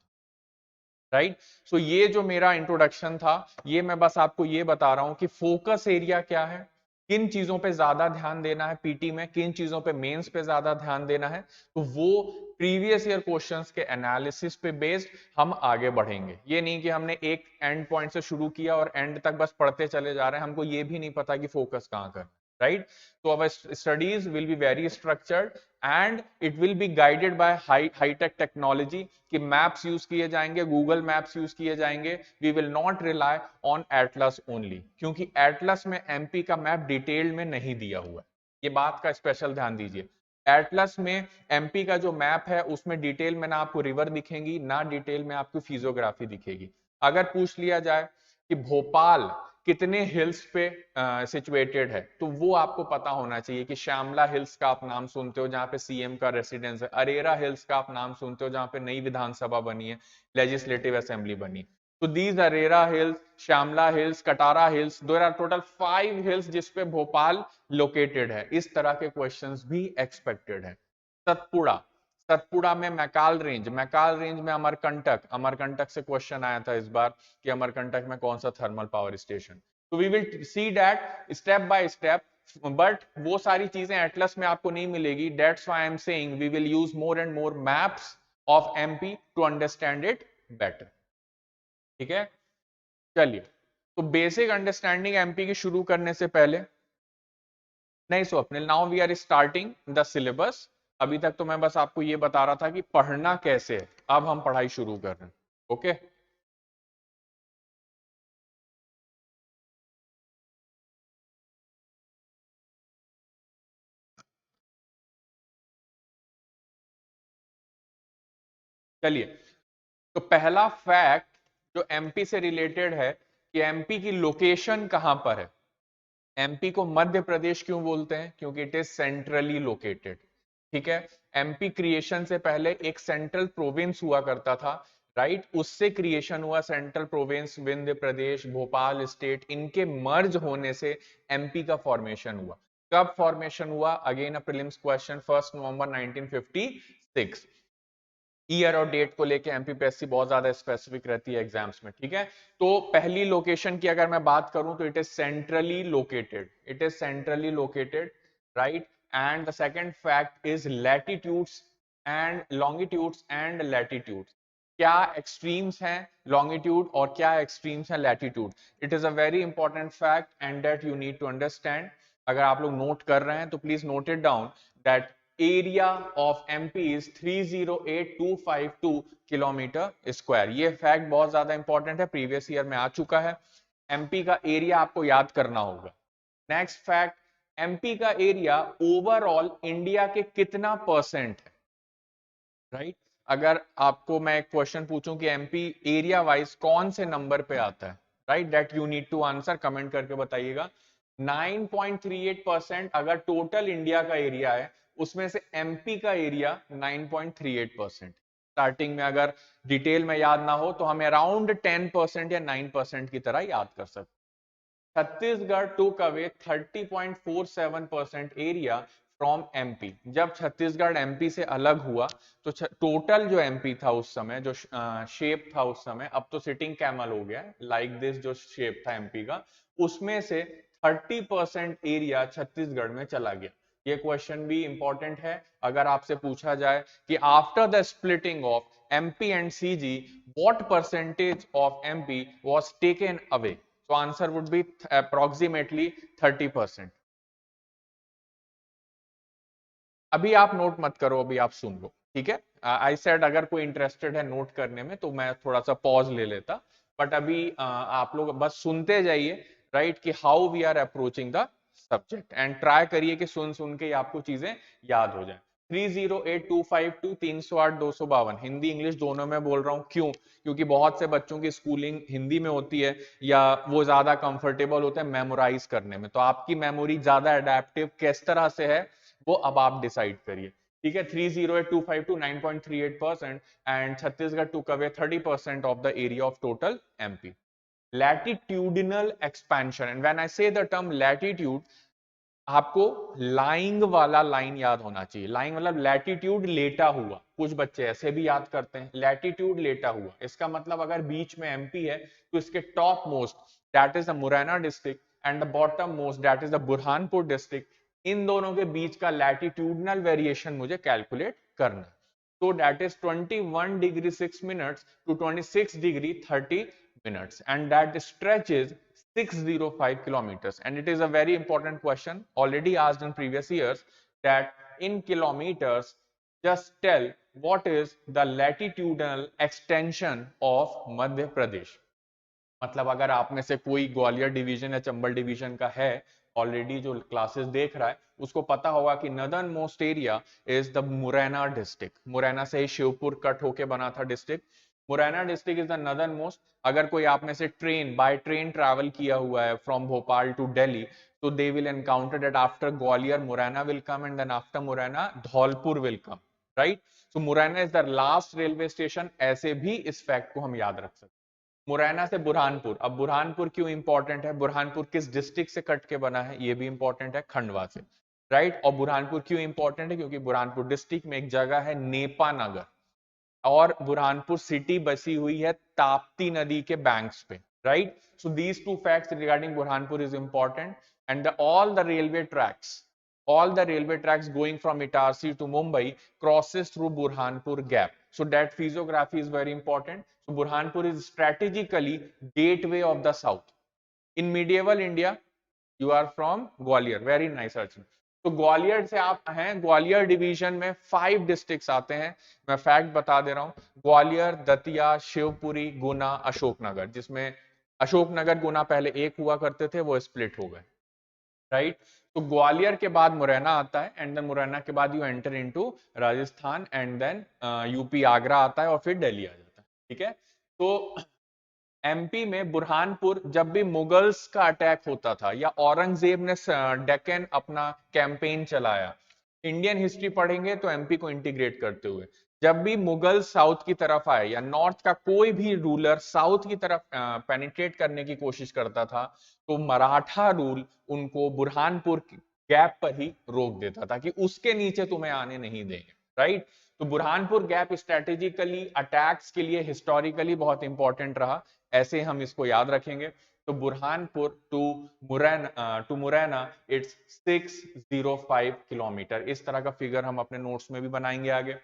राइट, सो ये जो मेरा इंट्रोडक्शन था, ये मैं बस आपको ये बता रहा हूं कि फोकस एरिया क्या है, किन चीजों पे ज्यादा ध्यान देना है पीटी में, किन चीजों पे मेंस पे ज्यादा ध्यान देना है। तो वो प्रीवियस ईयर क्वेश्चंस के एनालिसिस पे बेस्ड हम आगे बढ़ेंगे। ये नहीं कि हमने एक एंड पॉइंट से शुरू किया और एंड तक बस पढ़ते चले जा रहे हैं, हमको ये भी नहीं पता कि फोकस कहां कर। राइट, तो our studies will be very structured and it will be guided by high tech technology कि मैप्स यूज किए जाएंगे, गूगल मैप्स यूज किए जाएंगे। We will not rely on atlas only, क्योंकि एटलस में एमपी का मैप डिटेल में नहीं दिया हुआ है। ये बात का स्पेशल ध्यान दीजिए। एटलस में एमपी का जो मैप है उसमें डिटेल में ना आपको रिवर दिखेंगी, ना डिटेल में आपको फिजियोग्राफी दिखेगी। अगर पूछ लिया जाए कि भोपाल कितने हिल्स पे सिचुएटेड है, तो वो आपको पता होना चाहिए कि श्यामला हिल्स का आप नाम सुनते हो जहां पे सीएम का रेसिडेंस है, अरेरा हिल्स का आप नाम सुनते हो जहां पे नई विधानसभा बनी है, लेजिस्लेटिव असेंबली बनी। तो these Arera hills, Shyamla hills, Katara hills, there are total 5 hills जिसपे भोपाल लोकेटेड है। इस तरह के क्वेश्चंस भी एक्सपेक्टेड है। सतपुड़ा, सतपुड़ा में मैकाल रेंज में अमरकंटक, अमरकंटक से क्वेश्चन आया था इस बार कि अमरकंटक में कौन सा थर्मल पावर स्टेशन। तो we will see that step by step, but वो सारी चीजें एटलस में आपको नहीं मिलेगी। That's why I am saying we will use more and more maps of MP to understand it better. ठीक है, चलिए, तो बेसिक अंडरस्टैंडिंग एमपी की शुरू करने से पहले, नहीं Swapnil, now we are starting the syllabus. अभी तक तो मैं बस आपको ये बता रहा था कि पढ़ना कैसे है, अब हम पढ़ाई शुरू कर रहे हैं। ओके, चलिए, तो पहला फैक्ट जो एमपी से रिलेटेड है कि एमपी की लोकेशन कहां पर है। एमपी को मध्य प्रदेश क्यों बोलते हैं? क्योंकि इट इज सेंट्रली लोकेटेड। ठीक है, एमपी क्रिएशन से पहले एक सेंट्रल प्रोविंस हुआ करता था। राइट, उससे क्रिएशन हुआ सेंट्रल प्रोविंस, विंध्य प्रदेश, भोपाल स्टेट, इनके मर्ज होने से एमपी का फॉर्मेशन हुआ। कब फॉर्मेशन हुआ? Again a prelims question, 1 November 1956। Year और डेट को लेके एमपीपीएससी बहुत ज्यादा स्पेसिफिक रहती है एग्जाम्स में। ठीक है, तो पहली लोकेशन की अगर मैं बात करूं तो it is centrally located, it is centrally located. Right, and the second fact is latitudes and longitudes and latitudes. क्या एक्सट्रीम्स हैं लॉन्गिट्यूड और क्या एक्सट्रीम्स हैं latitude? It is a very important fact and that you need to understand. अगर आप लोग note कर रहे हैं तो please note it down that area of MP is 308252 kilometre square. ये फैक्ट बहुत ज्यादा इंपॉर्टेंट है, प्रीवियस ईयर में आ चुका है। एमपी का एरिया आपको याद करना होगा। नेक्स्ट फैक्ट, एमपी का एरिया ओवरऑल इंडिया के कितना परसेंट है? राइट, अगर आपको मैं एक क्वेश्चन पूछूं कि एमपी एरिया वाइज कौन से नंबर पे आता है, right, that you need to answer, comment करके बताइएगा। 9.38% अगर टोटल इंडिया का एरिया है उसमें से एमपी का एरिया 9.38%। स्टार्टिंग में अगर डिटेल में याद ना हो तो हम अराउंड 10% या 9% की तरह याद कर सकते। Chhattisgarh took away 30.47% area from MP. जब छत्तीसगढ़ एमपी से अलग हुआ तो टोटल जो एमपी था उस समय, जो शेप था उस समय, अब तो सिटिंग कैमल हो गया, लाइक दिस जो शेप था एमपी का, उसमें से 30% एरिया छत्तीसगढ़ में चला गया। ये क्वेश्चन भी इंपॉर्टेंट है। अगर आपसे पूछा जाए कि after the splitting of MP and CG what percentage of MP was taken away, तो आंसर वुड बी अप्रोक्सीमेटली 30%। अभी आप नोट मत करो, अभी आप सुन लो, ठीक है। आई सेड अगर कोई इंटरेस्टेड है नोट करने में तो मैं थोड़ा सा पॉज ले लेता, बट अभी आप लोग बस सुनते जाइए, राइट, कि how we are approaching the subject, and try करिए कि सुन सुन के आपको चीजें याद हो जाए। 308252 308 252 हिंदी इंग्लिश दोनों में बोल रहा हूं, क्यों? क्योंकि बहुत से बच्चों की स्कूलिंग हिंदी में होती है या वो ज्यादा कंफर्टेबल होते हैं मेमोराइज करने में, तो आपकी मेमोरी ज्यादा अडेप्टिव किस तरह से है वो अब आप डिसाइड करिए, ठीक है। 308252 9.38% and Chhattisgarh took away 30% of the area of total MP. Latitudinal expansion, and when I say the term latitude, आपको लाइंग वाला लाइन याद होना चाहिए। लाइंग मतलब लैटिट्यूड लेटा हुआ, कुछ बच्चे ऐसे भी याद करते हैं लैटिट्यूड लेटा हुआ। इसका मतलब अगर बीच में एमपी है तो इसके top most that is the Morena district and the bottom most that is the Burhanpur district, इन दोनों के बीच का लैटिट्यूडनल वेरिएशन मुझे कैलकुलेट करना है। तो that is 21 degree 6 minutes to 26 degree 30 minutes, and that stretch is 605 kilometers, and it is a very important question already asked in previous years, that in kilometers just tell what is the latitudinal extension of Madhya Pradesh। मतलब अगर आप में से कोई Gwalior division या Chambal division का है, already जो क्लासेस देख रहा है उसको पता होगा कि northern most area is the Morena district. Morena से ही शिवपुर कट होके बना था district. Morena district is the northern most. अगर कोई आप में से ट्रेन बाय ट्रेन ट्रैवल किया हुआ है फ्रॉम भोपाल टू दिल्ली, तो they will encounter that after Gwalior Morena will come and then after Morena Dholpur will come, right. So Morena is the last railway station, ऐसे भी इस फैक्ट को हम याद रख सकते हैं। मुरैना से बुरहानपुर, अब बुरहानपुर क्यों इंपॉर्टेंट है, बुरहानपुर किस डिस्ट्रिक्ट से कट के बना है ये भी इंपॉर्टेंट है, खंडवा से, राइट। और बुरहानपुर क्यों इंपॉर्टेंट है, क्योंकि बुरहानपुर डिस्ट्रिक्ट में एक जगह है नेपा नगर, और बुरहानपुर सिटी बसी हुई है ताप्ती नदी के बैंक्स पे, right. So these two facts regarding Burhanpur is important, and all the railway tracks, all the railway tracks going from Itarsi to Mumbai crosses through Burhanpur Gap. So that physiography is very important. So Burhanpur is strategically gateway of the south. In medieval India, you are from Gwalior. Very nice, Archana. तो ग्वालियर से आप हैं, Gwalior division में 5 districts आते हैं। मैं fact बता दे रहा हूं, ग्वालियर, दतिया, शिवपुरी, गुना, अशोकनगर, जिसमें अशोकनगर गुना पहले एक हुआ करते थे, वो स्प्लिट हो गए, राइट। तो ग्वालियर के बाद मुरैना आता है, एंड देन मुरैना के बाद you enter into Rajasthan, and then UP Agra आता है, और फिर दिल्ली आ जाता है, ठीक है। तो एमपी में बुरहानपुर, जब भी मुगल्स का अटैक होता था या औरंगजेब ने डेक्कन अपना कैंपेन चलाया, इंडियन हिस्ट्री पढ़ेंगे तो एमपी को इंटीग्रेट करते हुए, जब भी मुगल साउथ की तरफ आए या नॉर्थ का कोई भी रूलर साउथ की तरफ पेनिट्रेट करने की कोशिश करता था, तो मराठा रूल उनको बुरहानपुर गैप पर ही रोक देता था कि उसके नीचे तुम्हें आने नहीं देंगे, राइट। तो बुरहानपुर गैप स्ट्रेटेजिकली अटैक्स के लिए हिस्टोरिकली बहुत इंपॉर्टेंट रहा, ऐसे हम इसको याद रखेंगे। तो Burhanpur to Morena it's 605 kilometre. इस तरह का फिगर हम अपने नोट्स में भी बनाएंगे आगे।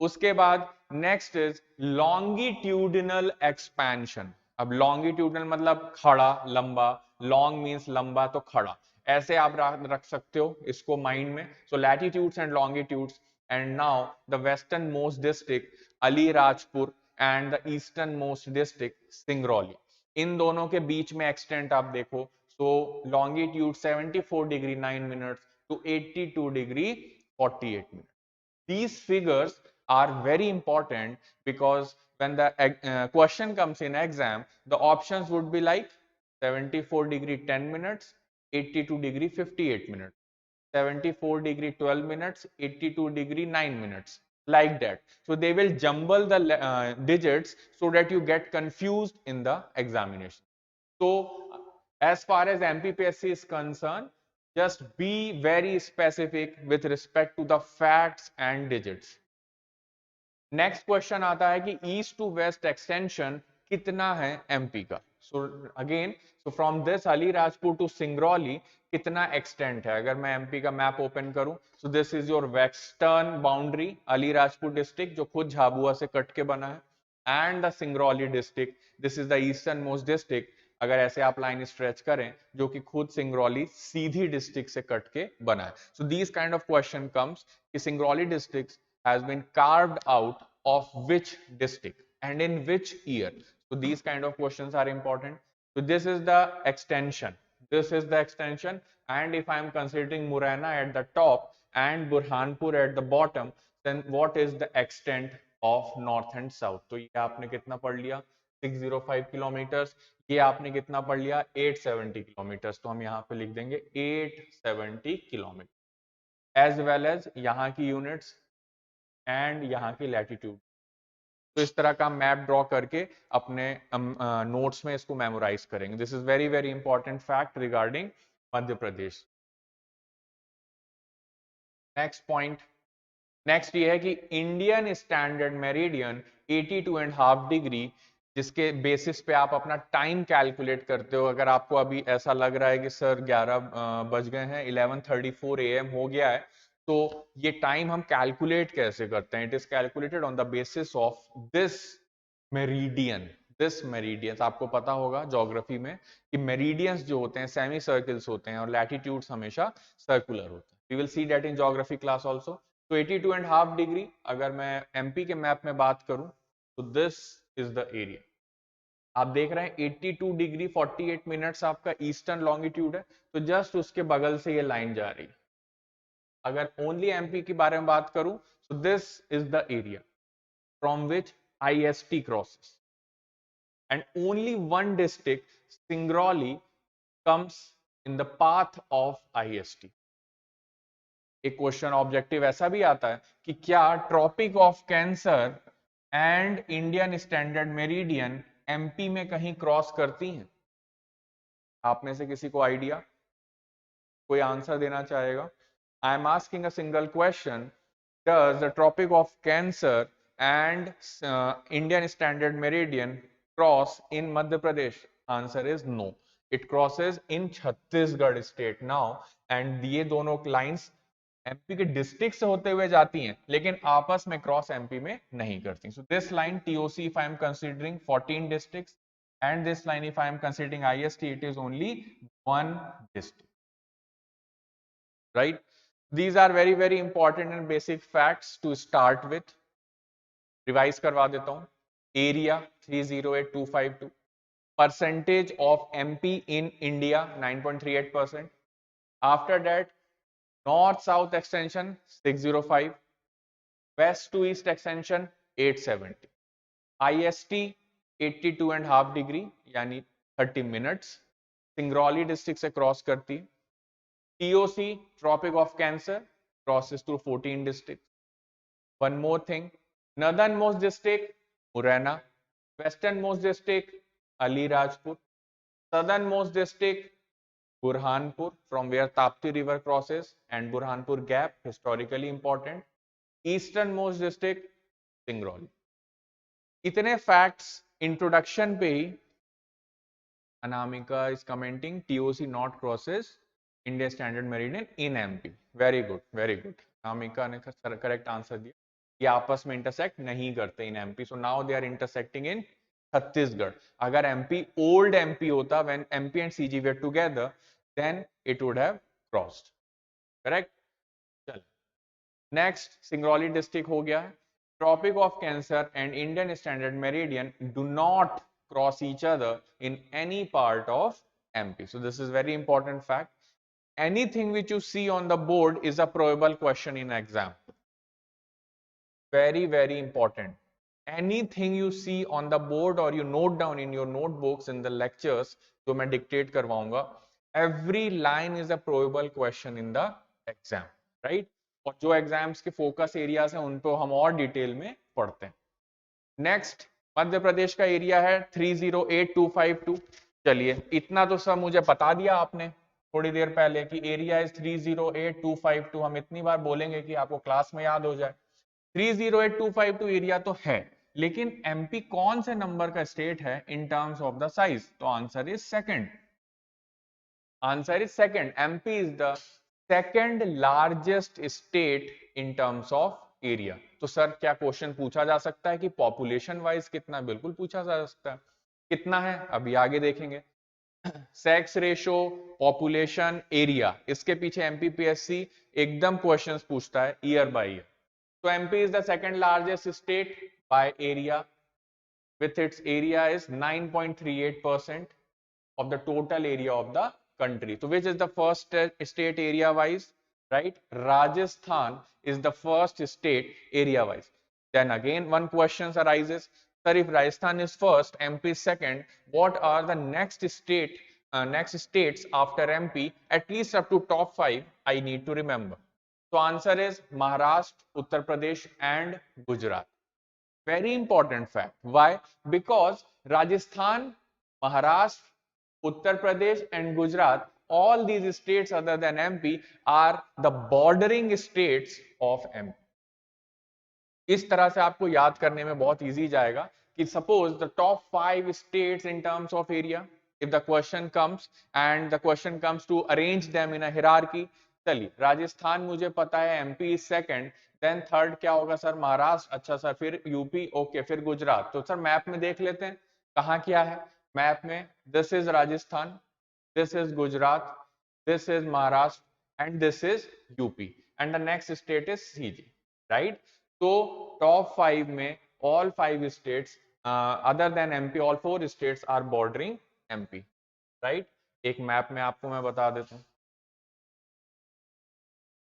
उसके बाद नेक्स्ट इज लॉन्गिट्यूडिनल एक्सपेंशन। अब लॉन्गिट्यूडिनल मतलब खड़ा लंबा, लॉन्ग मींस लंबा, तो खड़ा, ऐसे आप रख सकते हो इसको माइंड में। So latitudes and longitudes, and now the western most district Alirajpur and the eastern most district Singrauli, इन दोनों के बीच में एक्सटेंट आप देखो। So longitude 74 degree 9 minutes to 82 degree 48 minute. These figures are very important because when the question comes in exam, the options would be like 74 degree 10 minutes, 82 degree 58 minutes, 74 degree 12 minutes, 82 degree 9 minutes, like that. So they will jumble the digits so that you get confused in the examination. So as far as MPPSC is concerned, Just be very specific with respect to the facts and digits. Next question आता है कि east to waste extension कितना है MP का. So again, so from this Alirajpur to Singrauli कितना extent है. अगर मैं एमपी का मैप ओपन करूं, so this is your western boundary Alirajpur district जो खुद झाबुआ से कट के बना है, and the Singrauli district, this is the eastern most district. अगर ऐसे आप लाइन स्ट्रेच करें जो कि खुद सिंगरौली सीधी डिस्ट्रिक्ट से कट के बना है. So these kind of question comes कि Singrauli district has been carved out of which district and in which year. So these kind of questions are important. So this is the extension. This is the extension. And if I am considering Murana at the top and Burhanpur at the bottom, then what is the extent of north and south? तो ये आपने कितना पढ़ लिया? 605 kilometres. ये आपने कितना पढ़ लिया? 870 किलोमीटर्स. तो हम यहाँ पे लिख देंगे 870 किलोमीटर. एज वेल एज यहाँ की यूनिट्स एंड यहाँ की लैटिट्यूड. तो इस तरह का मैप ड्रॉ करके अपने नोट्स में इसको मेमोराइज करेंगे. This is very very important fact regarding Madhya Pradesh. Next point, next ये है कि इंडियन स्टैंडर्ड मेरिडियन 82.5 डिग्री, जिसके बेसिस पे आप अपना टाइम कैलकुलेट करते हो. अगर आपको अभी ऐसा लग रहा है कि सर 11 बज गए हैं, 11:34 AM हो गया है, तो ये टाइम हम कैलकुलेट कैसे करते हैं? It is calculated on the basis of this meridian. This meridians आपको पता होगा ज्योग्राफी में कि मेरिडियंस जो होते हैं सेमी सर्कल्स होते हैं और लैटिट्यूड्स हमेशा सर्कुलर होते हैं. We will see that in geography class also. तो 82.5 डिग्री अगर मैं एमपी के मैप में बात करूं, तो दिस इज द एरिया. आप देख रहे हैं 82 डिग्री 48 मिनट्स आपका ईस्टर्न लॉन्गिट्यूड है. तो जस्ट उसके बगल से ये लाइन जा रही है. अगर ओनली एमपी के बारे में बात करूं, so this is the area from which IST crosses, and only one district, Singrauli, comes in the path of IST. एक क्वेश्चन ऑब्जेक्टिव ऐसा भी आता है कि क्या tropic of cancer and Indian standard meridian MP में कहीं क्रॉस करती हैं? आप में से किसी को आइडिया, कोई आंसर देना चाहेगा? I am asking a single question. Does the Tropic of Cancer and Indian Standard Meridian cross in Madhya Pradesh? Answer is no. It crosses in Chhattisgarh state now, and ये दोनों lines MP के district से होते हुए जाती हैं, लेकिन आपस में क्रॉस एमपी में नहीं करती. So this line TOC, if I am considering 14 districts, and this line if I am considering IST, it is only one district, right? These are very very important and basic facts to start with. Revise करवा देता हूं. Area 308,252. Percentage of MP in India 9.38%. After that north south extension 605, west to east extension 870, IST 82.5 degree यानी 30 minutes Singrauli district से cross करती. TOC, Tropic of Cancer, crosses through 14 districts. One more thing, northernmost district, Murana, westernmost district, Alirajpur, southernmost district, Burhanpur, from where Tapti river crosses, and Burhanpur Gap, historically important, easternmost district, Singrauli. इतने facts introduction पे ही Anamika is commenting TOC not crosses India Standard Meridian in MP. Very good, very good. Amika ने correct answer दिया. ये आपस में intersect नहीं करते in MP. So now they are intersecting in Chhattisgarh. अगर MP old MP होता, when MP and CG were together, then it would have crossed. Correct? चल. Next, Singrauli district हो गया है. Tropic of Cancer and Indian Standard Meridian do not cross each other in any part of MP. So this is very important fact. Anything which you see on the board is a probable question in exam. Very very important. Anything you see on the board or you note down in your notebooks in the lectures जो मैं dictate करवाऊंगा, every line is a probable question in the exam, right? और जो exams के focus areas हैं उन पे हम और डिटेल में पढ़ते हैं. नेक्स्ट, मध्य प्रदेश का एरिया है 308,252. चलिए, इतना तो सब मुझे बता दिया आपने. थोड़ी देर पहले कि एरिया इज 308252, हम इतनी बार बोलेंगे कि आपको क्लास में याद हो जाए। 308252 एरिया तो है, लेकिन एमपी कौन से नंबर का स्टेट है in terms of the size? तो answer is second. Answer is second. MP is the second largest state in terms of area. तो सर क्या क्वेश्चन पूछा जा सकता है कि पॉपुलेशन वाइज कितना? बिल्कुल पूछा जा सकता है। कितना है अभी आगे देखेंगे। सेक्स रेशो, पॉपुलेशन, एरिया, इसके पीछे एमपीपीएससी एकदम क्वेश्चंस पूछता है ईयर बाय ईयर। तो MP is the second largest state by area with its area is 9.38% of the total area of the country. So which is the first state area wise? Right? Rajasthan is the first state area wise. Then again one question arises, sir, if Rajasthan is first, MP is second, what are the next states after MP, at least up to top 5 I need to remember. So answer is Maharashtra, Uttar Pradesh and Gujarat. Very important fact. Why? Because Rajasthan, Maharashtra, Uttar Pradesh and Gujarat, all these states other than MP are the bordering states of MP. इस तरह से आपको याद करने में बहुत easy जाएगा कि suppose the top 5 states in terms of area, if the question comes and the question comes to arrange them in a hierarchy. चलिए राजस्थान मुझे पता है, MP is second, then third क्या होगा सर? महाराष्ट्र, अच्छा सर, फिर यूपी, ओके, फिर गुजरात। तो सर मैप में देख लेते हैं कहाँ क्या है। मैप में this is Rajasthan, this is Gujarat, this is Maharashtra and this is UP and the next state is CG, right? तो टॉप 5 में all 5 states other than MP, all 4 states are bordering MP, right? एक मैप में आपको मैं बता देता हूं।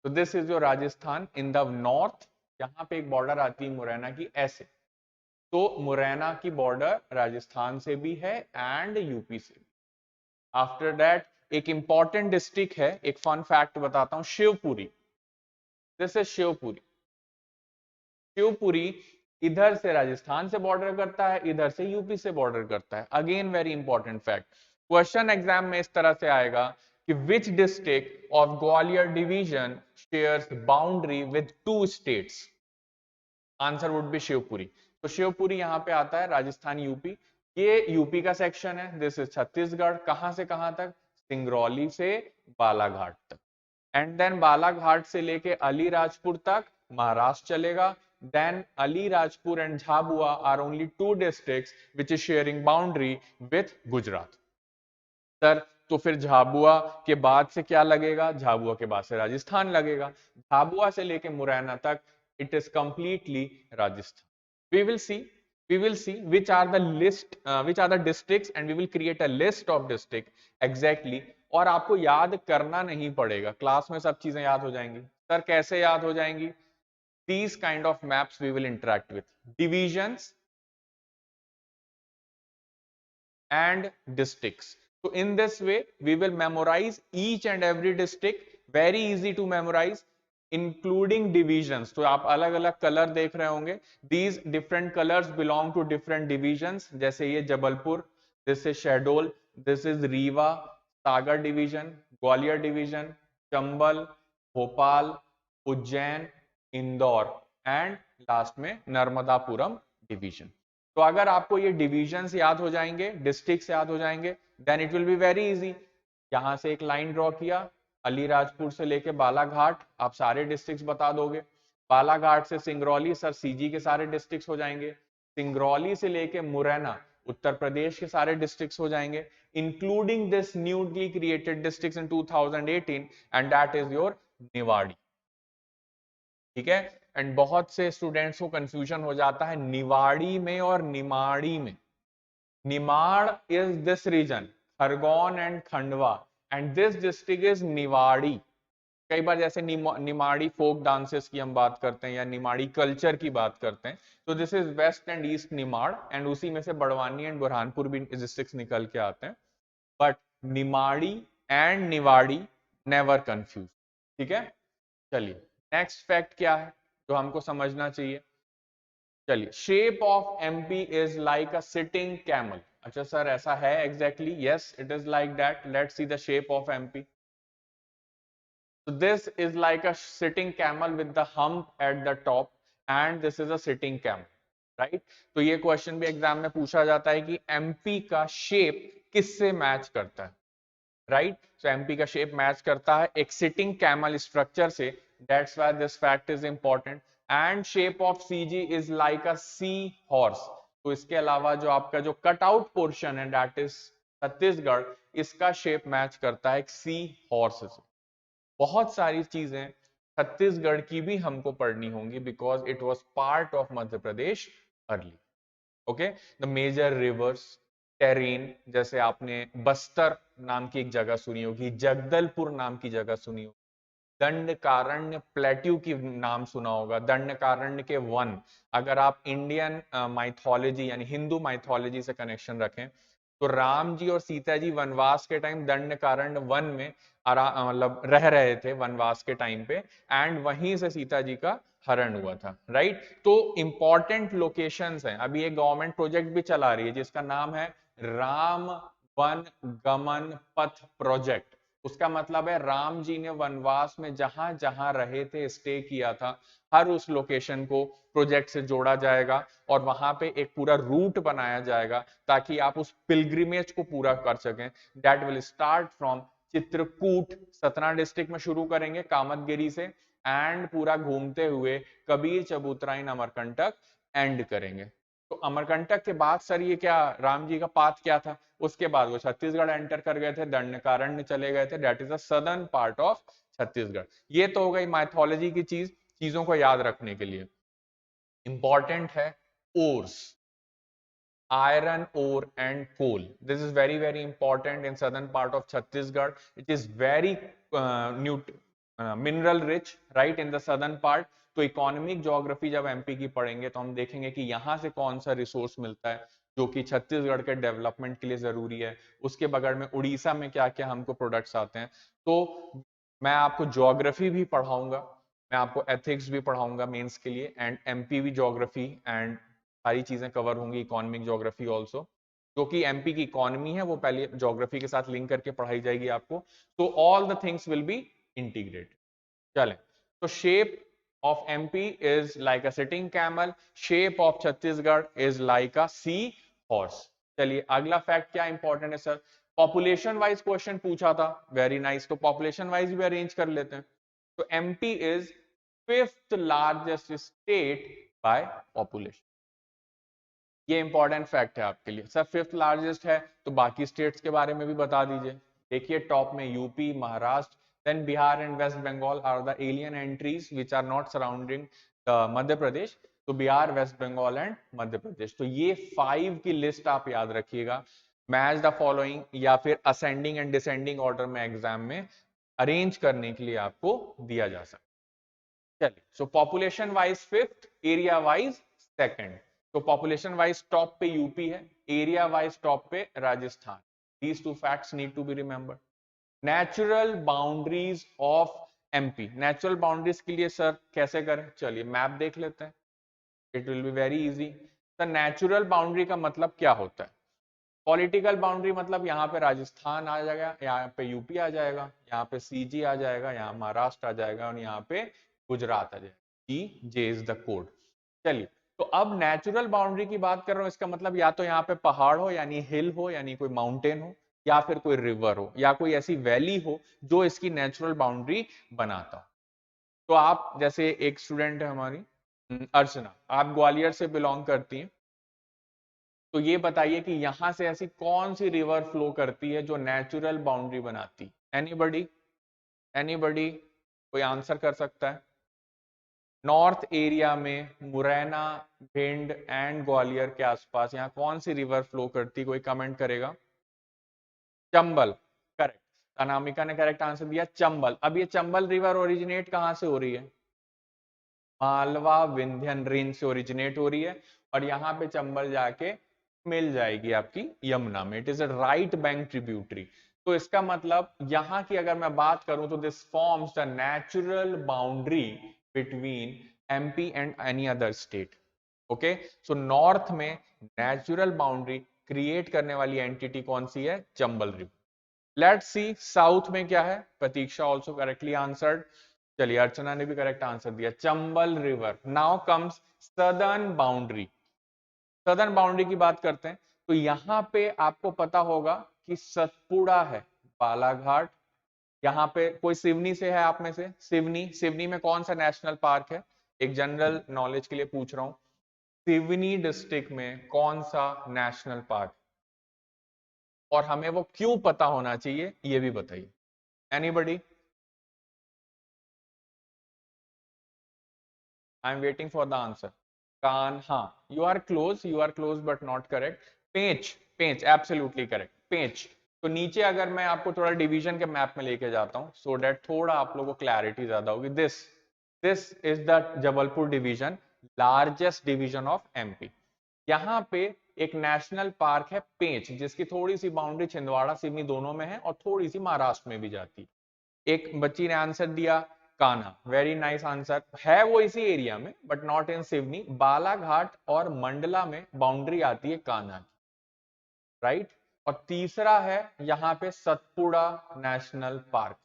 तो this is your Rajasthan in the north, यहां पे एक बॉर्डर आती है मुरैना की ऐसे। तो मुरैना की बॉर्डर राजस्थान से भी है एंड यूपी से भी। आफ्टर दैट एक इंपॉर्टेंट डिस्ट्रिक्ट है, एक फन फैक्ट बताता हूं, शिवपुरी। This is Shivpuri. शिवपुरी इधर से राजस्थान से बॉर्डर करता है, इधर से यूपी से बॉर्डर करता है। Again very important fact, question exam में इस तरह से आएगा कि विच district of Gwalior division shares boundary with 2 states? Answer would be Shivpuri. तो शिवपुरी यहां पे आता है, राजस्थान यूपी, ये यूपी का सेक्शन है। दिस इज छत्तीसगढ़, कहां से कहां तक? सिंगरौली से बालाघाट तक। एंड देन बालाघाट से लेके अलीराजपुर तक महाराष्ट्र चलेगा। Then Alirajpur and Jhabua are only 2 districts which is sharing boundary with Gujarat. Sir तो फिर झाबुआ के बाद से क्या लगेगा? झाबुआ के बाद से राजस्थान लगेगा। झाबुआ से लेके मुरैना तक it is completely Rajasthan. We will see which are the districts and we will create a list of district exactly. और आपको याद करना नहीं पड़ेगा, क्लास में सब चीजें याद हो जाएंगी। सर कैसे याद हो जाएंगी? These kind of maps we will interact with divisions and districts. So in this way we will memorize each and every district, very easy to memorize, including divisions. तो आप अलग अलग कलर देख रहे होंगे, these different colors belong to different divisions. जैसे ये Jabalpur, this is Shahdol, this is Rewa, Sagar division, Gwalior division, Chambal, Bhopal, Ujjain, Indore and last में नर्मदापुरम डिवीजन। तो अगर आपको ये डिविजन्स याद हो जाएंगे, डिस्ट्रिक्ट्स याद हो जाएंगे, then it will be very easy. यहां से एक लाइन ड्रॉ किया, अलीराजपुर से लेके बालाघाट, आप सारे डिस्ट्रिक्ट्स बता दोगे। बालाघाट से सिंगरौली, सर सीजी के सारे डिस्ट्रिक्ट्स हो जाएंगे। सिंगरौली से लेके मुरैना, उत्तर प्रदेश के सारे डिस्ट्रिक्ट्स हो जाएंगे, including this newly created districts in 2018 and that is your Niwari. ठीक है, एंड बहुत से स्टूडेंट्स को कंफ्यूजन हो जाता है निवाड़ी में और निमाड़ी में। Nimar is this region, Khargone and Khandwa, and this district is Niwari. कई बार जैसे निमाड़ी फोक डांसेस की हम बात करते हैं या निमाड़ी कल्चर की बात करते हैं, तो this is west and east Nimar, and उसी में से बड़वानी एंड बुरहानपुर भी डिस्ट्रिक्ट निकल के आते हैं। But Nimadi and Niwari never confuse. ठीक है, चलिए नेक्स्ट फैक्ट क्या है जो हमको समझना चाहिए। चलिए, shape of MP is like a sitting camel. अच्छा सर ऐसा है exactly? Yes it is like that. Let's see the shape of MP. So this is like a sitting camel with the hump at the top and this is a sitting camel, right? तो ये question भी exam में पूछा जाता है कि MP का shape किससे मैच करता है, राइट? सो एमपी का शेप मैच करता है एक सिटिंग कैमल स्ट्रक्चर से, that's why this fact is important. And shape of CG is like a sea horse. तो इसके अलावा जो आपका जो कट आउट पोर्शन है दैट इज छत्तीसगढ़, इसका शेप मैच करता है एक सी हॉर्स से। बहुत सारी चीजें छत्तीसगढ़ की भी हमको पढ़नी होंगी because it was part of Madhya Pradesh early. Okay, the major rivers, terrain, जैसे आपने बस्तर नाम की एक जगह सुनी होगी, जगदलपुर नाम की जगह सुनी होगी, दंडकारण्य प्लेट्यू की नाम सुना होगा, दंडकारण्य के वन। अगर आप इंडियन माइथोलॉजी यानी हिंदू माइथोलॉजी से कनेक्शन रखें तो राम जी और सीता जी वनवास के टाइम दंडकारण्य वन में मतलब रह रहे थे वनवास के टाइम पे, एंड वहीं से सीता जी का हरण हुआ था, राइट? तो इंपॉर्टेंट लोकेशंस हैं। अभी एक गवर्नमेंट प्रोजेक्ट भी चला रही है जिसका नाम है राम वन गमन पथ प्रोजेक्ट। उसका मतलब है राम जी ने वनवास में जहां जहां रहे थे, स्टे किया था, हर उस लोकेशन को प्रोजेक्ट से जोड़ा जाएगा और वहां पे एक पूरा रूट बनाया जाएगा ताकि आप उस पिलग्रिमेज को पूरा कर सकें। That will start from Chitrakoot, Satna district में शुरू करेंगे कामतगिरी से, एंड पूरा घूमते हुए कबीर चबूतराइन अमरकंटक एंड करेंगे। तो अमरकंटक के बाद सर ये क्या राम जी का पाथ क्या था? उसके बाद वो छत्तीसगढ़ एंटर कर गए थे, दंडकारण्य चले गए थे, that is the southern part of Chhattisgarh. ये तो हो गई माइथोलॉजी की चीजों को याद रखने के लिए। इंपॉर्टेंट है ores, iron ore and coal. This is very very important in southern part of Chhattisgarh. It is very mineral rich, right, in the southern part. तो इकोनॉमिक ज्योग्राफी जब एमपी की पढ़ेंगे तो हम देखेंगे कि यहाँ से कौन सा रिसोर्स मिलता है जो कि छत्तीसगढ़ के डेवलपमेंट के लिए जरूरी है, उसके बगल में उड़ीसा में क्या क्या हमको प्रोडक्ट्स आते हैं। तो मैं आपको ज्योग्राफी भी पढ़ाऊंगा, मैं आपको एथिक्स भी पढ़ाऊंगा मेंस के लिए, एंड एमपी भी ज्योग्राफी एंड सारी चीजें कवर होंगी, इकोनॉमिक ज्योग्राफी ऑल्सो। जो कि एमपी की इकोनॉमी है वो पहले ज्योग्राफी के साथ लिंक करके पढ़ाई जाएगी आपको। तो all the things will be integrated. चलें, तो shape of MP is like a sitting camel, shape of Chhattisgarh is like a sea horse। चलिए अगला फैक्ट क्या इंपॉर्टेंट है सर? पॉपुलेशन वाइज क्वेश्चन पूछा था, वेरी नाइस। तो पॉपुलेशन वाइज भी अरेंज कर लेते हैं। तो MP is 5th largest state by population. ये इंपॉर्टेंट फैक्ट है आपके लिए। सर 5th लार्जेस्ट है तो बाकी स्टेट्स के बारे में भी बता दीजिए। देखिए टॉप में UP, Maharashtra, then Bihar and West Bengal are the alien entries which are not surrounding the Madhya Pradesh। तो बिहार, वेस्ट बंगाल एंड मध्य प्रदेश। तो ये 5 की लिस्ट आप याद रखिएगा। मैच द फॉलोइंग या फिर असेंडिंग एंड डिसेंडिंग ऑर्डर में एग्जाम में अरेंज करने के लिए आपको दिया जा सकता है। चलिए, सो population wise 5th, area wise 2nd। तो पॉपुलेशन वाइज टॉप पे यूपी है, एरिया वाइज टॉप पे Rajasthan. These two facts need to be remembered। Natural boundaries of MP, natural boundaries के लिए सर कैसे करें? चलिए मैप देख लेते हैं, it will be very easy. Sir natural boundary का मतलब क्या होता है? पॉलिटिकल बाउंड्री मतलब यहाँ पे राजस्थान आ जाएगा, यहाँ पे यूपी आ जाएगा, यहाँ पे सीजी आ जाएगा, यहाँ महाराष्ट्र आ जाएगा और यहाँ पे गुजरात आ जाएगा। ई जे इज द कोड। चलिए, तो अब नेचुरल बाउंड्री की बात कर रहा हूँ, इसका मतलब या तो यहाँ पे पहाड़ हो यानी हिल हो यानी कोई माउंटेन हो, या फिर कोई रिवर हो, या कोई ऐसी वैली हो जो इसकी नेचुरल बाउंड्री बनाता हो। तो आप जैसे एक स्टूडेंट है हमारी अर्चना, आप ग्वालियर से बिलोंग करती हैं, तो ये बताइए कि यहां से ऐसी कौन सी रिवर फ्लो करती है जो नेचुरल बाउंड्री बनाती? एनीबडी? एनीबडी? कोई आंसर कर सकता है? नॉर्थ एरिया में मुरैना, भिंड एंड ग्वालियर के आसपास यहाँ कौन सी रिवर फ्लो करती? कोई कमेंट करेगा? चंबल, करेक्ट। अनामिका ने करेक्ट आंसर दिया, चंबल। अब ये चंबल रिवर ओरिजिनेट कहां से हो रही है? मालवा विंध्यन रेंज से ओरिजिनेट हो रही है और यहाँ पे चंबल जाके मिल जाएगी आपकी यमुना में। It is a right bank tributary. तो इसका मतलब यहाँ की अगर मैं बात करूं तो this forms the natural boundary between MP and any other state. Okay, so north में नेचुरल बाउंड्री क्रिएट करने वाली एंटिटी कौन सी है? Chambal river. Let's see south में क्या है। प्रतीक्षा ऑल्सो करेक्टली आंसर्ड। चलिए अर्चना ने भी करेक्ट आंसर दिया, Chambal river. Now comes southern boundary. Southern boundary की बात करते हैं तो यहाँ पे आपको पता होगा कि सतपुड़ा है, बालाघाट। यहाँ पे कोई सिवनी से है आप में से? सिवनी, सिवनी में कौन सा नेशनल पार्क है? एक जनरल नॉलेज के लिए पूछ रहा हूं, सिवनी डिस्ट्रिक्ट में कौन सा नेशनल पार्क, और हमें वो क्यों पता होना चाहिए ये भी बताइए। Anybody? I am waiting for the answer. Kanha, you are close but not correct. Pench, Pench absolutely correct, Pench. तो नीचे अगर मैं आपको थोड़ा डिवीजन के मैप में लेके जाता हूं सो डेट थोड़ा आप लोगों को क्लैरिटी ज्यादा होगी। This is the Jabalpur division, largest division of MP. यहाँ पे एक नेशनल पार्क है पेंच, जिसकी थोड़ी सी बाउंड्री छिंदवाड़ा सिवनी दोनों में है और थोड़ी सी महाराष्ट्र में भी जाती है। एक बच्ची ने आंसर दिया कान्हा, वेरी नाइस आंसर, है वो इसी एरिया में but not in Seoni. Balaghat और मंडला में बाउंड्री आती है कान्हा की, राइट। और तीसरा है यहाँ पे सतपुड़ा नेशनल पार्क,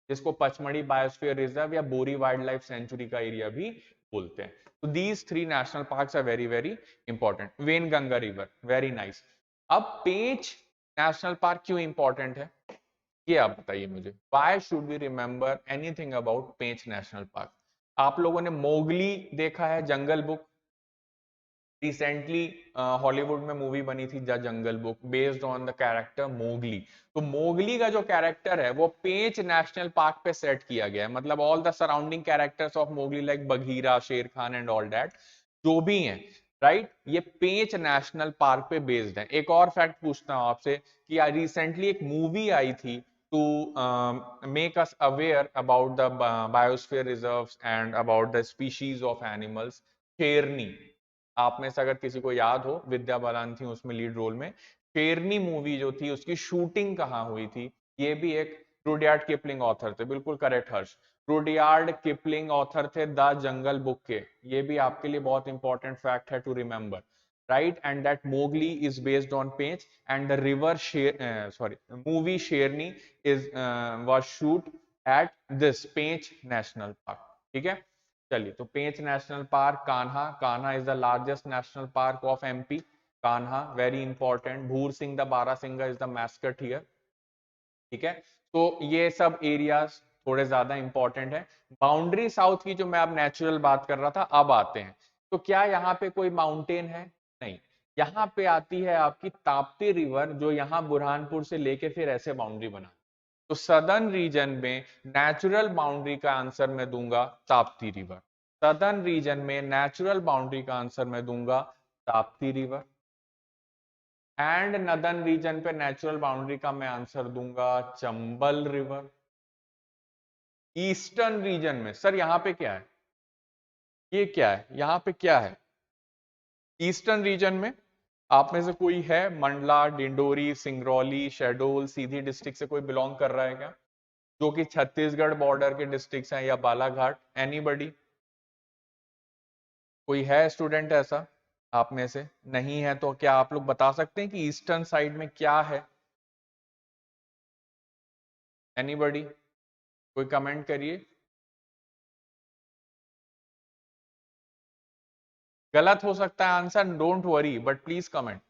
जिसको पचमढ़ी बायोस्फीयर रिजर्व या बोरी वाइल्ड लाइफ सेंचुरी का एरिया भी बोलते हैं। तो these three national parks are very very important. Wainganga river, very nice. अब पेंच नेशनल पार्क क्यों इंपॉर्टेंट है ये आप बताइए मुझे। Why should we remember anything about Pench national park? आप लोगों ने मोगली देखा है, जंगल बुक? रिसेंटली हॉलीवुड में मूवी बनी थी the Jungle Book, based on the character Mowgli. तो मोगली का जो कैरेक्टर है वो पेंच नेशनल पार्क पे सेट किया गया है। मतलब all the surrounding characters of Mowgli like Bagheera, शेर खान एंड ऑल दैट जो भी हैं, राइट, ये पेंच नेशनल पार्क पे बेस्ड है। एक और फैक्ट पूछता हूं आपसे कि रिसेंटली एक मूवी आई थी to make us aware about the biosphere reserves and about the species of animals, शेरनी। आप में से अगर किसी को याद हो, विद्या बालन थी उसमें लीड रोल में। शेरनी मूवी जो थी उसकी शूटिंग कहाँ हुई थी? ये भी एक रुडयार्ड किपलिंग ऑथर थे, बिल्कुल correct Harsh. Rudyard Kipling author थे द जंगल बुक के। ये भी आपके लिए बहुत इंपॉर्टेंट फैक्ट है to remember, right? And that Mowgli is based on Painch, and the river movie Sherni is was shoot at this Painch National Park. ठीक है, चलिए। तो Pench national park, Kanha, Kanha is the largest national park of MP. Kanha very important. Bhoor Singh the Barasingha is the mascot here. ठीक है, तो ये सब areas थोड़े ज्यादा इंपॉर्टेंट है। बाउंड्री साउथ की जो मैं अब नेचुरल बात कर रहा था, अब आते हैं। तो क्या यहाँ पे कोई माउंटेन है? नहीं, यहाँ पे आती है आपकी ताप्ती रिवर, जो यहाँ बुरहानपुर से लेके फिर ऐसे बाउंड्री बना। तो सदर्न रीजन में नेचुरल बाउंड्री का आंसर मैं दूंगा ताप्ती रिवर। सदर्न रीजन में नेचुरल बाउंड्री का आंसर मैं दूंगा Tapti river. And northern region पे नेचुरल बाउंड्री का मैं आंसर दूंगा चंबल रिवर। ईस्टर्न रीजन में सर यहाँ पे क्या है? ये क्या है? यहाँ पे क्या है ईस्टर्न रीजन में? आप में से कोई है मंडला, डिंडोरी, सिंगरौली, शहडोल, सीधी डिस्ट्रिक्ट से कोई बिलोंग कर रहा है क्या, जो कि छत्तीसगढ़ बॉर्डर के डिस्ट्रिक्ट हैं, या बालाघाट? एनीबडी? कोई है स्टूडेंट ऐसा आप में से? नहीं है तो क्या आप लोग बता सकते हैं कि ईस्टर्न साइड में क्या है? एनीबडी? कोई कमेंट करिए। गलत हो सकता है answer, don't worry, but please comment.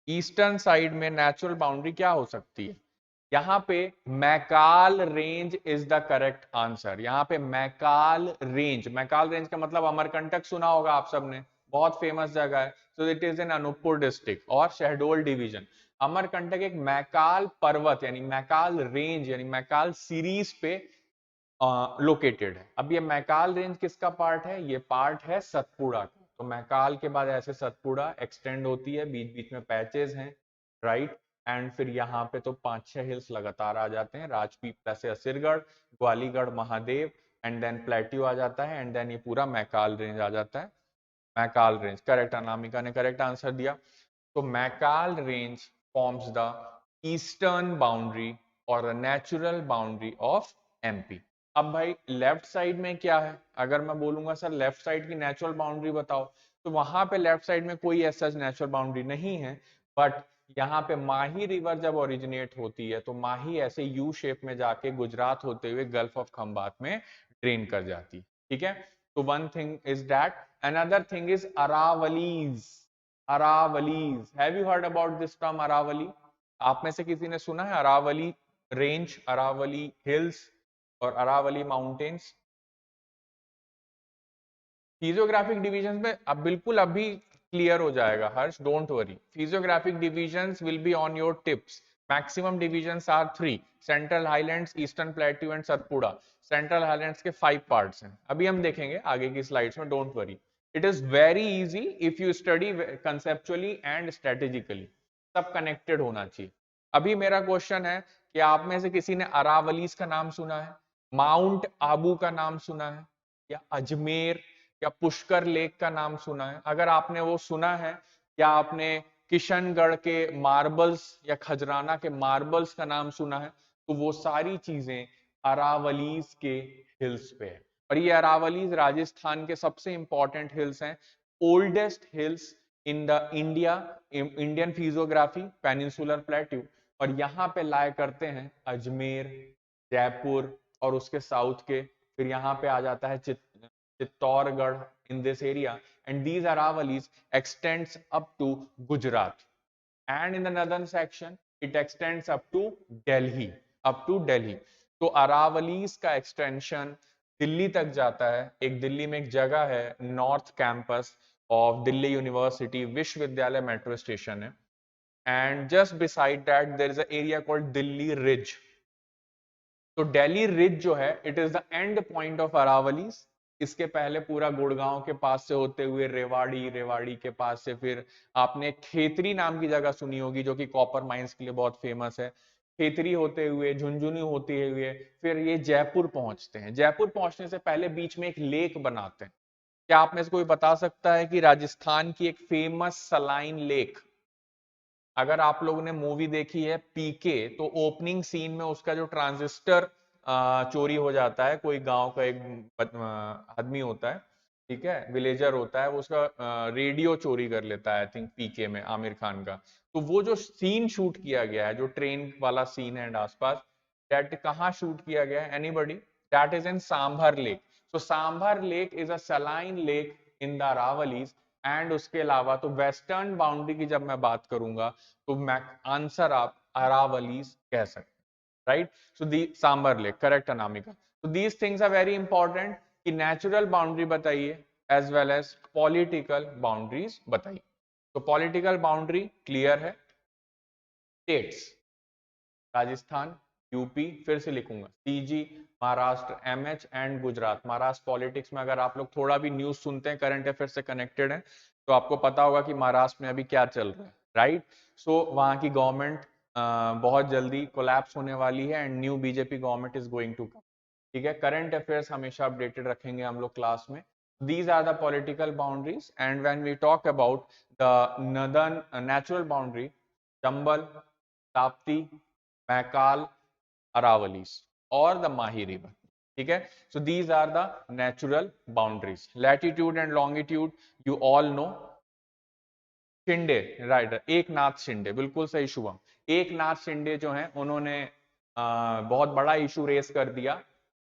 Eastern side में नेचुरल बाउंड्री क्या हो सकती है? यहाँ पे Maikal range is the correct answer. यहाँ पे मैकाल रेंज, मैकाल रेंज का मतलब अमरकंटक सुना होगा आप सबने, बहुत फेमस जगह है। So it is in Anuppur district और शहडोल डिवीजन। अमरकंटक एक मैकाल पर्वत यानी मैकाल रेंज यानी मैकाल सीरीज पे लोकेटेड है। अब ये मैकाल रेंज किसका पार्ट है? ये पार्ट है सतपुड़ा का। तो मैकाल के बाद ऐसे सतपुड़ा एक्सटेंड होती है, बीच बीच में पैचेस हैं, राइट। एंड फिर यहाँ पे तो 5-6 हिल्स लगातार आ जाते हैं, राजपीपला से असरगढ़, ग्वालीगढ़, महादेव, एंड देन प्लेट्यू आ जाता है, एंड देन ये पूरा मैकाल रेंज आ जाता है। मैकाल रेंज करेक्ट, अनामिका ने करेक्ट आंसर दिया। तो Maikal range forms the eastern boundary और नेचुरल बाउंड्री ऑफ एमपी। अब भाई लेफ्ट साइड में क्या है? अगर मैं बोलूंगा सर लेफ्ट साइड की नेचुरल बाउंड्री बताओ, तो वहां पे लेफ्ट साइड में कोई ऐसा नेचुरल बाउंड्री नहीं है, बट यहाँ पे माही रिवर जब ओरिजिनेट होती है तो माही ऐसे यू शेप में जाके गुजरात होते हुए गल्फ ऑफ खंबात में ड्रेन कर जाती, ठीक है। तो one thing is that, another thing is Aravallis. Aravallis, have you heard about this term Aravalli? आप में से किसी ने सुना है अरावली रेंज, अरावली हिल्स और अरावली माउंटेन्स? फिजियोग्राफिक डिविजन में अब बिल्कुल अभी क्लियर हो जाएगा Harsh, don't worry. Physiographic divisions will be on your tips. Maximum divisions are 3, central highlands, eastern plateau and Satpura. Central highlands के 5 पार्ट्स हैं, अभी हम देखेंगे आगे की स्लाइड्स में, don't worry. It is very easy if you study conceptually and strategically, सब connected होना चाहिए। अभी मेरा क्वेश्चन है कि आप में से किसी ने अरावलीज का नाम सुना है, माउंट आबू का नाम सुना है, या अजमेर या पुष्कर लेक का नाम सुना है? अगर आपने वो सुना है, या आपने किशनगढ़ के मार्बल्स या खजराना के मार्बल्स का नाम सुना है, तो वो सारी चीजें अरावलीज के हिल्स पे है। और ये अरावलीज राजस्थान के सबसे इंपॉर्टेंट हिल्स हैं, oldest hills in the Indian physiography, peninsular plateau. और यहाँ पे लाया करते हैं अजमेर, जयपुर और उसके साउथ के, फिर यहाँ पे आ जाता है Chittorgarh in this area, and these Aravallis extends up to Gujarat, and in the northern section it extends up to Delhi, तो अरावलीज का एक्सटेंशन दिल्ली तक जाता है। एक दिल्ली में एक जगह है north campus of Delhi university, Vishwavidyalaya metro station है, and just beside that there is a area called Delhi ridge. तो दिल्ली रिज जो है, it is the end point of Aravallis. इसके पहले पूरा गुड़गांव के पास से होते हुए रेवाड़ी, रेवाड़ी के पास से फिर आपने खेतरी नाम की जगह सुनी होगी जो कि कॉपर माइंस के लिए बहुत फेमस है, खेतरी होते हुए झुंझुनू होते हुए फिर ये जयपुर पहुंचते हैं। जयपुर पहुंचने से पहले बीच में एक लेक बनाते हैं। क्या आप में से कोई बता सकता है कि राजस्थान की एक फेमस सलाइन लेक, अगर आप लोगों ने मूवी देखी है पीके, तो ओपनिंग सीन में उसका जो ट्रांजिस्टर चोरी हो जाता है, कोई गांव का एक आदमी होता है, ठीक है, विलेजर होता है, वो उसका रेडियो चोरी कर लेता है, आई थिंक पीके में आमिर खान का। तो वो जो सीन शूट किया गया है, जो ट्रेन वाला सीन है एंड आसपास, दैट कहाँ शूट किया गया है anybody? That is in sambar lake. So sambar lake is a saline lake in the Aravallis. And उसके अलावा तो वेस्टर्न बाउंड्री की जब मैं बात करूंगा तो आंसर आप अरावलीज कह सकते हैं, right? So the Sambhar lake, correct Anamika. तो these things are very important कि नेचुरल बाउंड्री बताइए as well as political boundaries बताइए। तो पॉलिटिकल बाउंड्री क्लियर है, स्टेट्स राजस्थान, यूपी, फिर से लिखूंगा CG, Maharashtra MH and Gujarat. Maharashtra politics में अगर आप लोग थोड़ा भी न्यूज सुनते हैं, करंट अफेयर से कनेक्टेड है, तो आपको पता होगा कि महाराष्ट्र में अभी क्या चल रहा है, राइट? सो वहां की गवर्नमेंट बहुत जल्दी कोलैप्स होने वाली है and new BJP government is going to come, ठीक है। करंट अफेयर्स हमेशा अपडेटेड रखेंगे हम लोग क्लास में। These are the political boundaries, and when we talk about the northern natural boundary, Chambal, Tapti, Mahakal, Aravallis or the Mahi river, ठीक है। So these are the natural boundaries. Latitude and longitude you all know. Shinde, right, एक नाथ शिंदे, बिल्कुल सही शुभम। एक नाथ शिंदे जो हैं उन्होंने बहुत बड़ा इशू रेस कर दिया,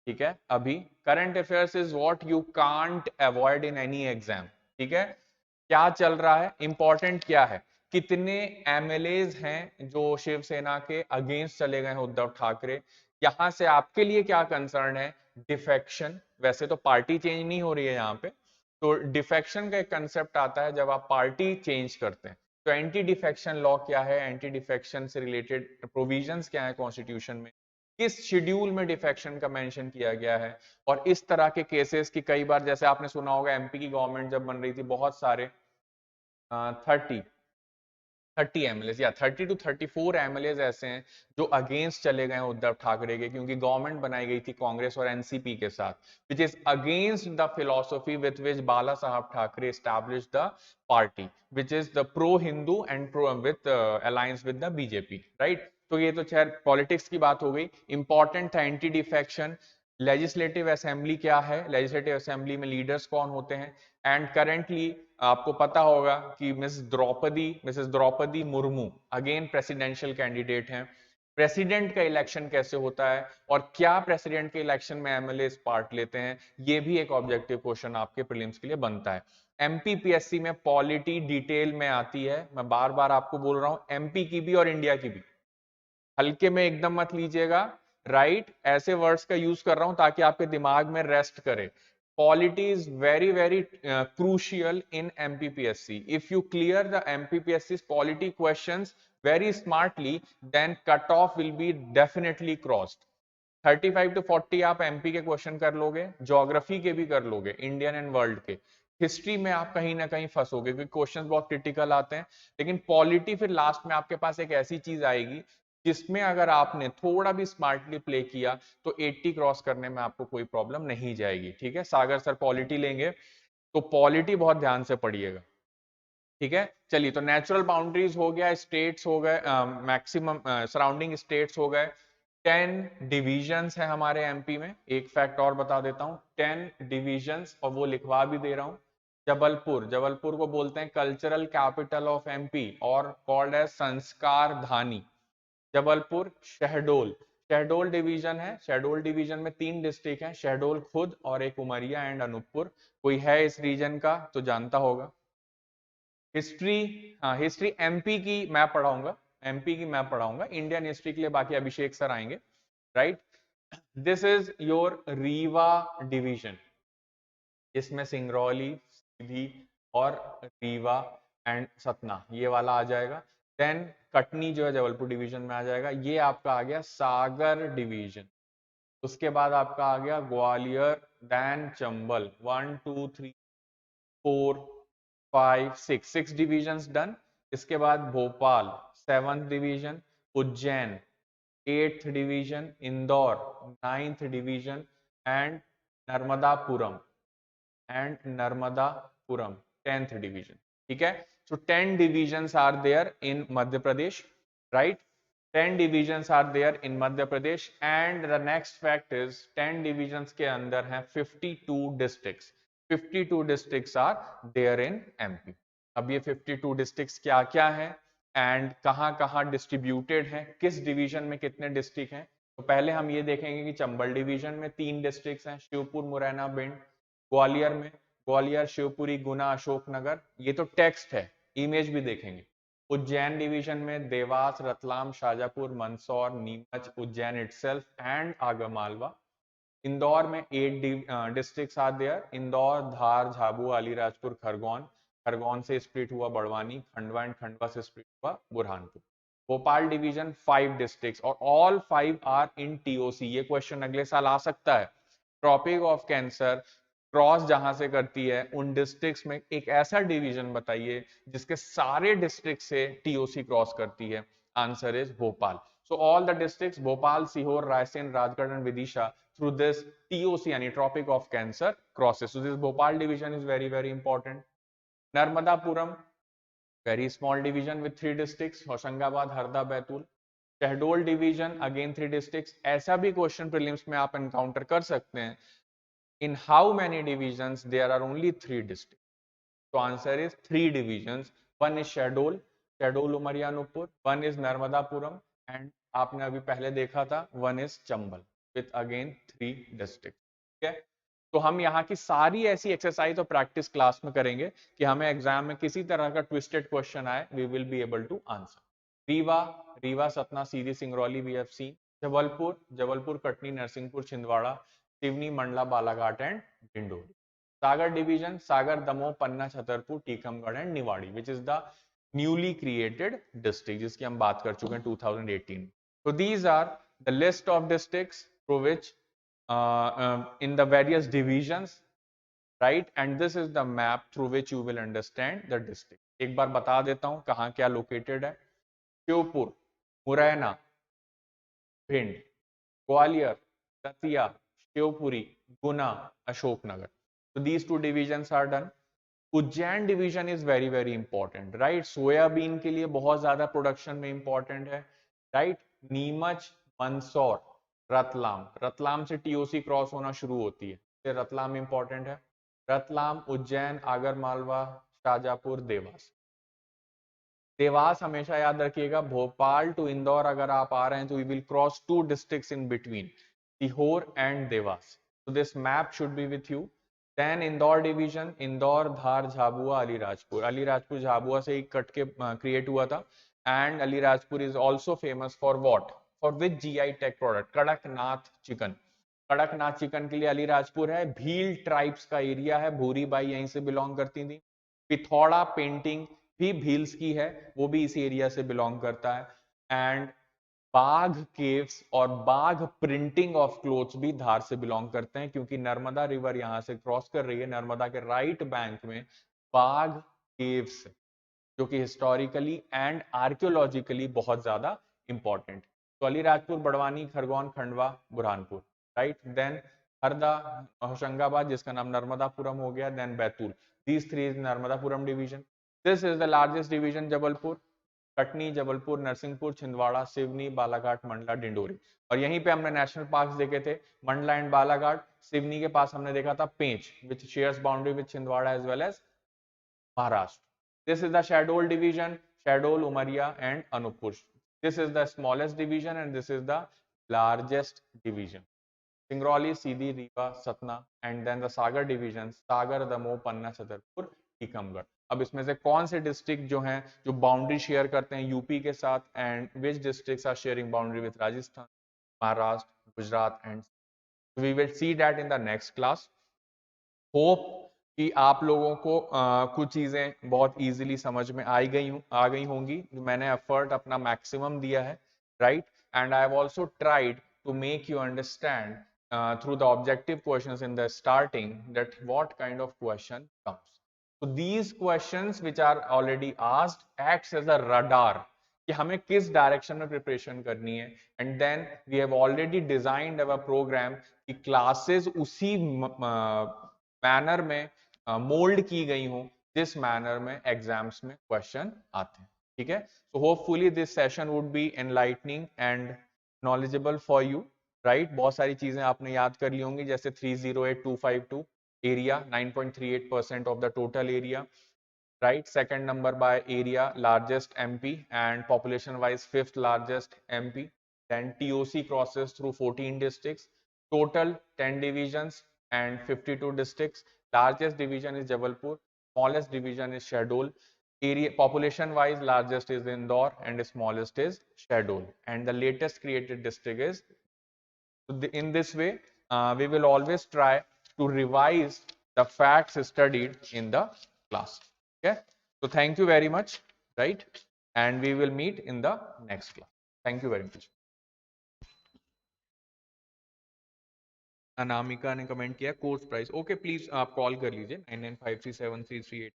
ठीक है। अभी current affairs is what you can't avoid in any exam, ठीक है। क्या चल रहा है, इंपॉर्टेंट क्या है, कितने एमएलएज हैं जो शिवसेना के अगेंस्ट चले गए हैं उद्धव ठाकरे। यहां से आपके लिए क्या कंसर्न है, डिफेक्शन। वैसे तो पार्टी चेंज नहीं हो रही है यहाँ पे, तो डिफेक्शन का एक कंसेप्ट आता है जब आप पार्टी चेंज करते हैं। तो एंटी डिफेक्शन लॉ क्या है, एंटी डिफेक्शन से रिलेटेड प्रोविजंस क्या है कॉन्स्टिट्यूशन में, किस शेड्यूल में डिफेक्शन का मेंशन किया गया है। और इस तरह के केसेस की कई बार, जैसे आपने सुना होगा एमपी की गवर्नमेंट जब बन रही थी, बहुत सारे 30 एमएलए या 30 to 34 एमएलए ऐसे हैं जो अगेंस्ट चले गए उद्धव ठाकरे के, क्योंकि गवर्नमेंट बनाई गई थी कांग्रेस और एनसीपी के साथ, which is against the philosophy with which Bala Sahab Thackeray establish the party, which is the pro Hindu and pro with alliance with the BJP, right? तो ये तो खैर पॉलिटिक्स की बात हो गई। इंपॉर्टेंट था एंटी डिफेक्शन, लेजिस्लेटिव असेंबली क्या है, लेजिस्लेटिव असेंबली में लीडर्स कौन होते हैं, एंड करेंटली आपको पता होगा कि Mrs Draupadi Murmu again presidential candidate हैं। प्रेसिडेंट का इलेक्शन कैसे होता है और क्या प्रेसिडेंट के इलेक्शन में एमएलए पार्ट लेते हैं, ये भी एक ऑब्जेक्टिव क्वेश्चन आपके प्रीलिम्स के लिए बनता है। एमपीपीएससी में पॉलिटी डिटेल में आती है, मैं बार बार आपको बोल रहा हूं, एमपी की भी और इंडिया की भी, हल्के में एकदम मत लीजिएगा, राइट ऐसे वर्ड्स का यूज कर रहा हूं ताकि आपके दिमाग में रेस्ट करे। Polity is very very crucial in MPPSC. If you clear the MPPSC polity questions very smartly, then cut off will be definitely crossed। 35 to 40 आप एमपी के क्वेश्चन कर लोगे, ज्योग्राफी के भी कर लोगे, इंडियन एंड वर्ल्ड के। हिस्ट्री में आप कहीं ना कहीं फंसोगे क्योंकि क्वेश्चंस बहुत क्रिटिकल आते हैं, लेकिन पॉलिटी फिर लास्ट में आपके पास एक ऐसी चीज आएगी जिसमें अगर आपने थोड़ा भी स्मार्टली प्ले किया तो 80 क्रॉस करने में आपको कोई प्रॉब्लम नहीं जाएगी। ठीक है, सागर सर पॉलिटी लेंगे तो पॉलिटी बहुत ध्यान से पढ़िएगा। ठीक है, चलिए तो नेचुरल बाउंड्रीज हो गया, स्टेट्स हो गए, मैक्सिमम सराउंडिंग स्टेट्स हो गए, 10 डिविजन्स है हमारे एमपी में। एक फैक्ट और बता देता हूं, 10 डिविजन्स, और वो लिखवा भी दे रहा हूं। जबलपुर, जबलपुर को बोलते हैं कल्चरल कैपिटल ऑफ एमपी और कॉल्ड एज संस्कार धानी। जबलपुर, शहडोल, शहडोल डिवीजन है, शहडोल डिवीजन में 3 डिस्ट्रिक्ट हैं, शहडोल खुद और एक उमरिया एंड अनूपपुर। कोई है इस रीजन का तो जानता होगा। हिस्ट्री, हाँ हिस्ट्री एमपी की मैं पढ़ाऊंगा, एमपी की मैं पढ़ाऊंगा, इंडियन हिस्ट्री के लिए बाकी अभिषेक सर आएंगे, right. This is your Rewa division, इसमें सिंगरौली, सीधी और रीवा एंड सतना ये वाला आ जाएगा। देन कटनी जो है जबलपुर डिवीजन में आ जाएगा। ये आपका आ गया सागर डिवीजन। उसके बाद आपका आ गया Gwalior, then Chambal. 1 2 3 4 5 6 divisions done. इसके बाद Bhopal 7th division, Ujjain 8th division, Indore 9th division and Narmadapuram 10th division. ठीक है, so 10 divisions are there in Madhya Pradesh, right? 10 divisions are there in Madhya Pradesh and the next fact is 10 divisions के अंदर हैं 52 districts। 52 districts are there in MP। अब ये 52 districts क्या क्या हैं एंड कहाँ कहाँ डिस्ट्रीब्यूटेड हैं, किस डिवीजन में कितने डिस्ट्रिक्ट हैं। तो पहले हम ये देखेंगे कि चंबल डिवीजन में 3 डिस्ट्रिक्ट्स हैं, शिवपुर, मुरैना, भिंड। ग्वालियर में ग्वालियर, शिवपुरी, गुना, अशोकनगर, ये तो टेक्स्ट है, इमेज भी देखेंगे। उज्जैन डिवीजन में देवास, रतलाम, शाजापुर, मंदसौर, नीमच, उज्जैन इटसेल्फ एंड आगरमालवा। इंदौर में 8 districts are there, Indore, Dhar, Jhabua, Alirajpur, Khargone. Khargone से स्प्लिट हुआ बड़वानी, खंडवा एंड खंडवा से स्प्लिट हुआ बुरहानपुर। भोपाल डिवीजन 5 डिस्ट्रिक्ट्स और ऑल 5 आर इन टीओसी। ये क्वेश्चन अगले साल आ सकता है। ट्रॉपिक ऑफ कैंसर क्रॉस जहां से करती है उन डिस्ट्रिक्ट्स में एक ऐसा डिवीजन बताइए जिसके सारे डिस्ट्रिक्ट से टीओसी क्रॉस करती है। Answer is Bhopal. So all the districts Bhopal, Sehore, Raisen, Rajgarh and Vidisha through this TOC यानी tropic of cancer crosses. So this Bhopal division is very very important. Narmadapuram very small division with 3 districts, Hoshangabad, Harda, Betul. Shahdol division again 3 districts. ऐसा भी question prelims में आप encounter कर सकते हैं, in how many divisions there are only 3 districts। so answer is 3 divisions। one is Shahdol, Shahdol Umaria Nupur, one is Narmadapuram and आपने अभी पहले देखा था one is Chambal with again 3 districts। ठीक है, तो हम यहाँ की सारी ऐसी एक्सरसाइज और प्रैक्टिस क्लास में करेंगे कि हमें एग्जाम में किसी तरह का ट्विस्टेड क्वेश्चन आए we will be able to answer. Rewa, Rewa, Satna, Sidhi, Singrauli we have seen. Jabalpur, Jabalpur, Katni, Narsinghpur, Chhindwara, Seoni, Mandla, Balaghat and Dindori. Sagar division Sagar, Damoh, Panna, Chhatarpur, Tikamgarh and Niwari which is the newly created district जिसकी हम बात कर चुके हैं 2018। तो these are the list of districts through which in the various divisions, right? And this is the map through which you will understand the district। एक बार बता देता हूं कहां क्या लोकेटेड है। Sheopur, Morena, Bhind, Gwalior, Datia, Shivpuri, Guna, Ashoknagar. So these 2 divisions are done। Ujjain division is very very important, right. Soybean के लिए बहुत ज्यादा प्रोडक्शन में इंपॉर्टेंट है, राइट। नीमच, मंदसौर रतलाम, रतलाम से टीओसी क्रॉस होना शुरू होती है, तो रतलाम इंपॉर्टेंट है। रतलाम, उज्जैन, आगर मालवा, शाजापुर, देवास। देवास हमेशा याद रखिएगा, भोपाल टू इंदौर अगर आप आ रहे हैं तो you will cross two districts in between, Sehore and Dewas. So this map should be with you. Then Indore division, Indore, Dhar, Jhabua, Alirajpur. Alirajpur Jhabua से ही कट के क्रिएट हुआ था। And Alirajpur is also famous for what? For which GI tag product? Kadaknath chicken. Kadaknath chicken के लिए अलीराजपुर है। Bhil tribes का area है, भूरी बाई यहीं से बिलोंग करती थी। पिथौड़ा पेंटिंग भी भील्स की है, वो भी इसी एरिया से बिलोंग करता है। एंड बाघ केव्स और बाघ प्रिंटिंग ऑफ क्लोथ्स भी धार से बिलोंग करते हैं, क्योंकि नर्मदा रिवर यहां से क्रॉस कर रही है। नर्मदा के राइट बैंक में बाघ केव्स, जो कि हिस्टोरिकली एंड आर्कियोलॉजिकली बहुत ज्यादा इंपॉर्टेंट। तो अलीराजपुर, बड़वानी, खरगोन, खंडवा, बुरहानपुर, राइट। देन हरदा, होशंगाबाद जिसका नाम नर्मदापुरम हो गया, then Betul. These three is Narmadapuram division. This is the largest division, Jabalpur. Katni, Jabalpur, Narsinghpur, Chhindwara, Seoni, Balaghat, Mandla, Dindori. और यहीं पे हमने नेशनल पार्क देखे थे, मंडला एंड बालाघाट। सिवनी के पास हमने देखा था Pench, which shares boundary with Chhindwara as well as Maharashtra. This is the Shahdol division, Shahdol, Umaria and Anuppur. This is the smallest division and this is the largest division. Singrauli, Sidi, Rewa, Satna and then the Sagar division, Sagar, Damoh, Panna, Chhatarpur, Tikamgarh. अब इसमें से कौन से district जो हैं जो boundary share करते हैं यूपी के साथ, and which districts are sharing boundary with Rajasthan, Maharashtra, Gujarat and we will see that in the next class. Hope कि आप लोगों को कुछ चीजें बहुत इजीली समझ में आ गई होंगी। मैंने एफर्ट अपना मैक्सिमम दिया है, right. And I have also tried to make you understand through the objective questions in the starting that what kind of question comes. So these questions which are already asked acts as a radar कि हमें किस direction में preparation करनी है। And then we have already designed our program कि classes उसी manner में mould की गई हूं जिस मैनर में एग्जाम्स में क्वेश्चन आते हैं, ठीक है। So hopefully this session would be enlightening and knowledgeable for you, right. बहुत सारी चीजें आपने याद कर ली होंगी, जैसे 308252 area 9.38% of the total area, right? Second number by area, largest MP, and population wise fifth largest MP. Then TOC crosses through 14 districts, total 10 divisions and 52 districts. Largest division is Jabalpur, smallest division is Shahdol. Area population wise largest is Indore and smallest is Shahdol, and the latest created district is. In this way we will always try to revise the facts studied in the class. Okay, so thank you very much, right, and we will meet in the next class. Thank you very much. Anamika ने comment किया course price, okay please आप call कर लीजिए 99537338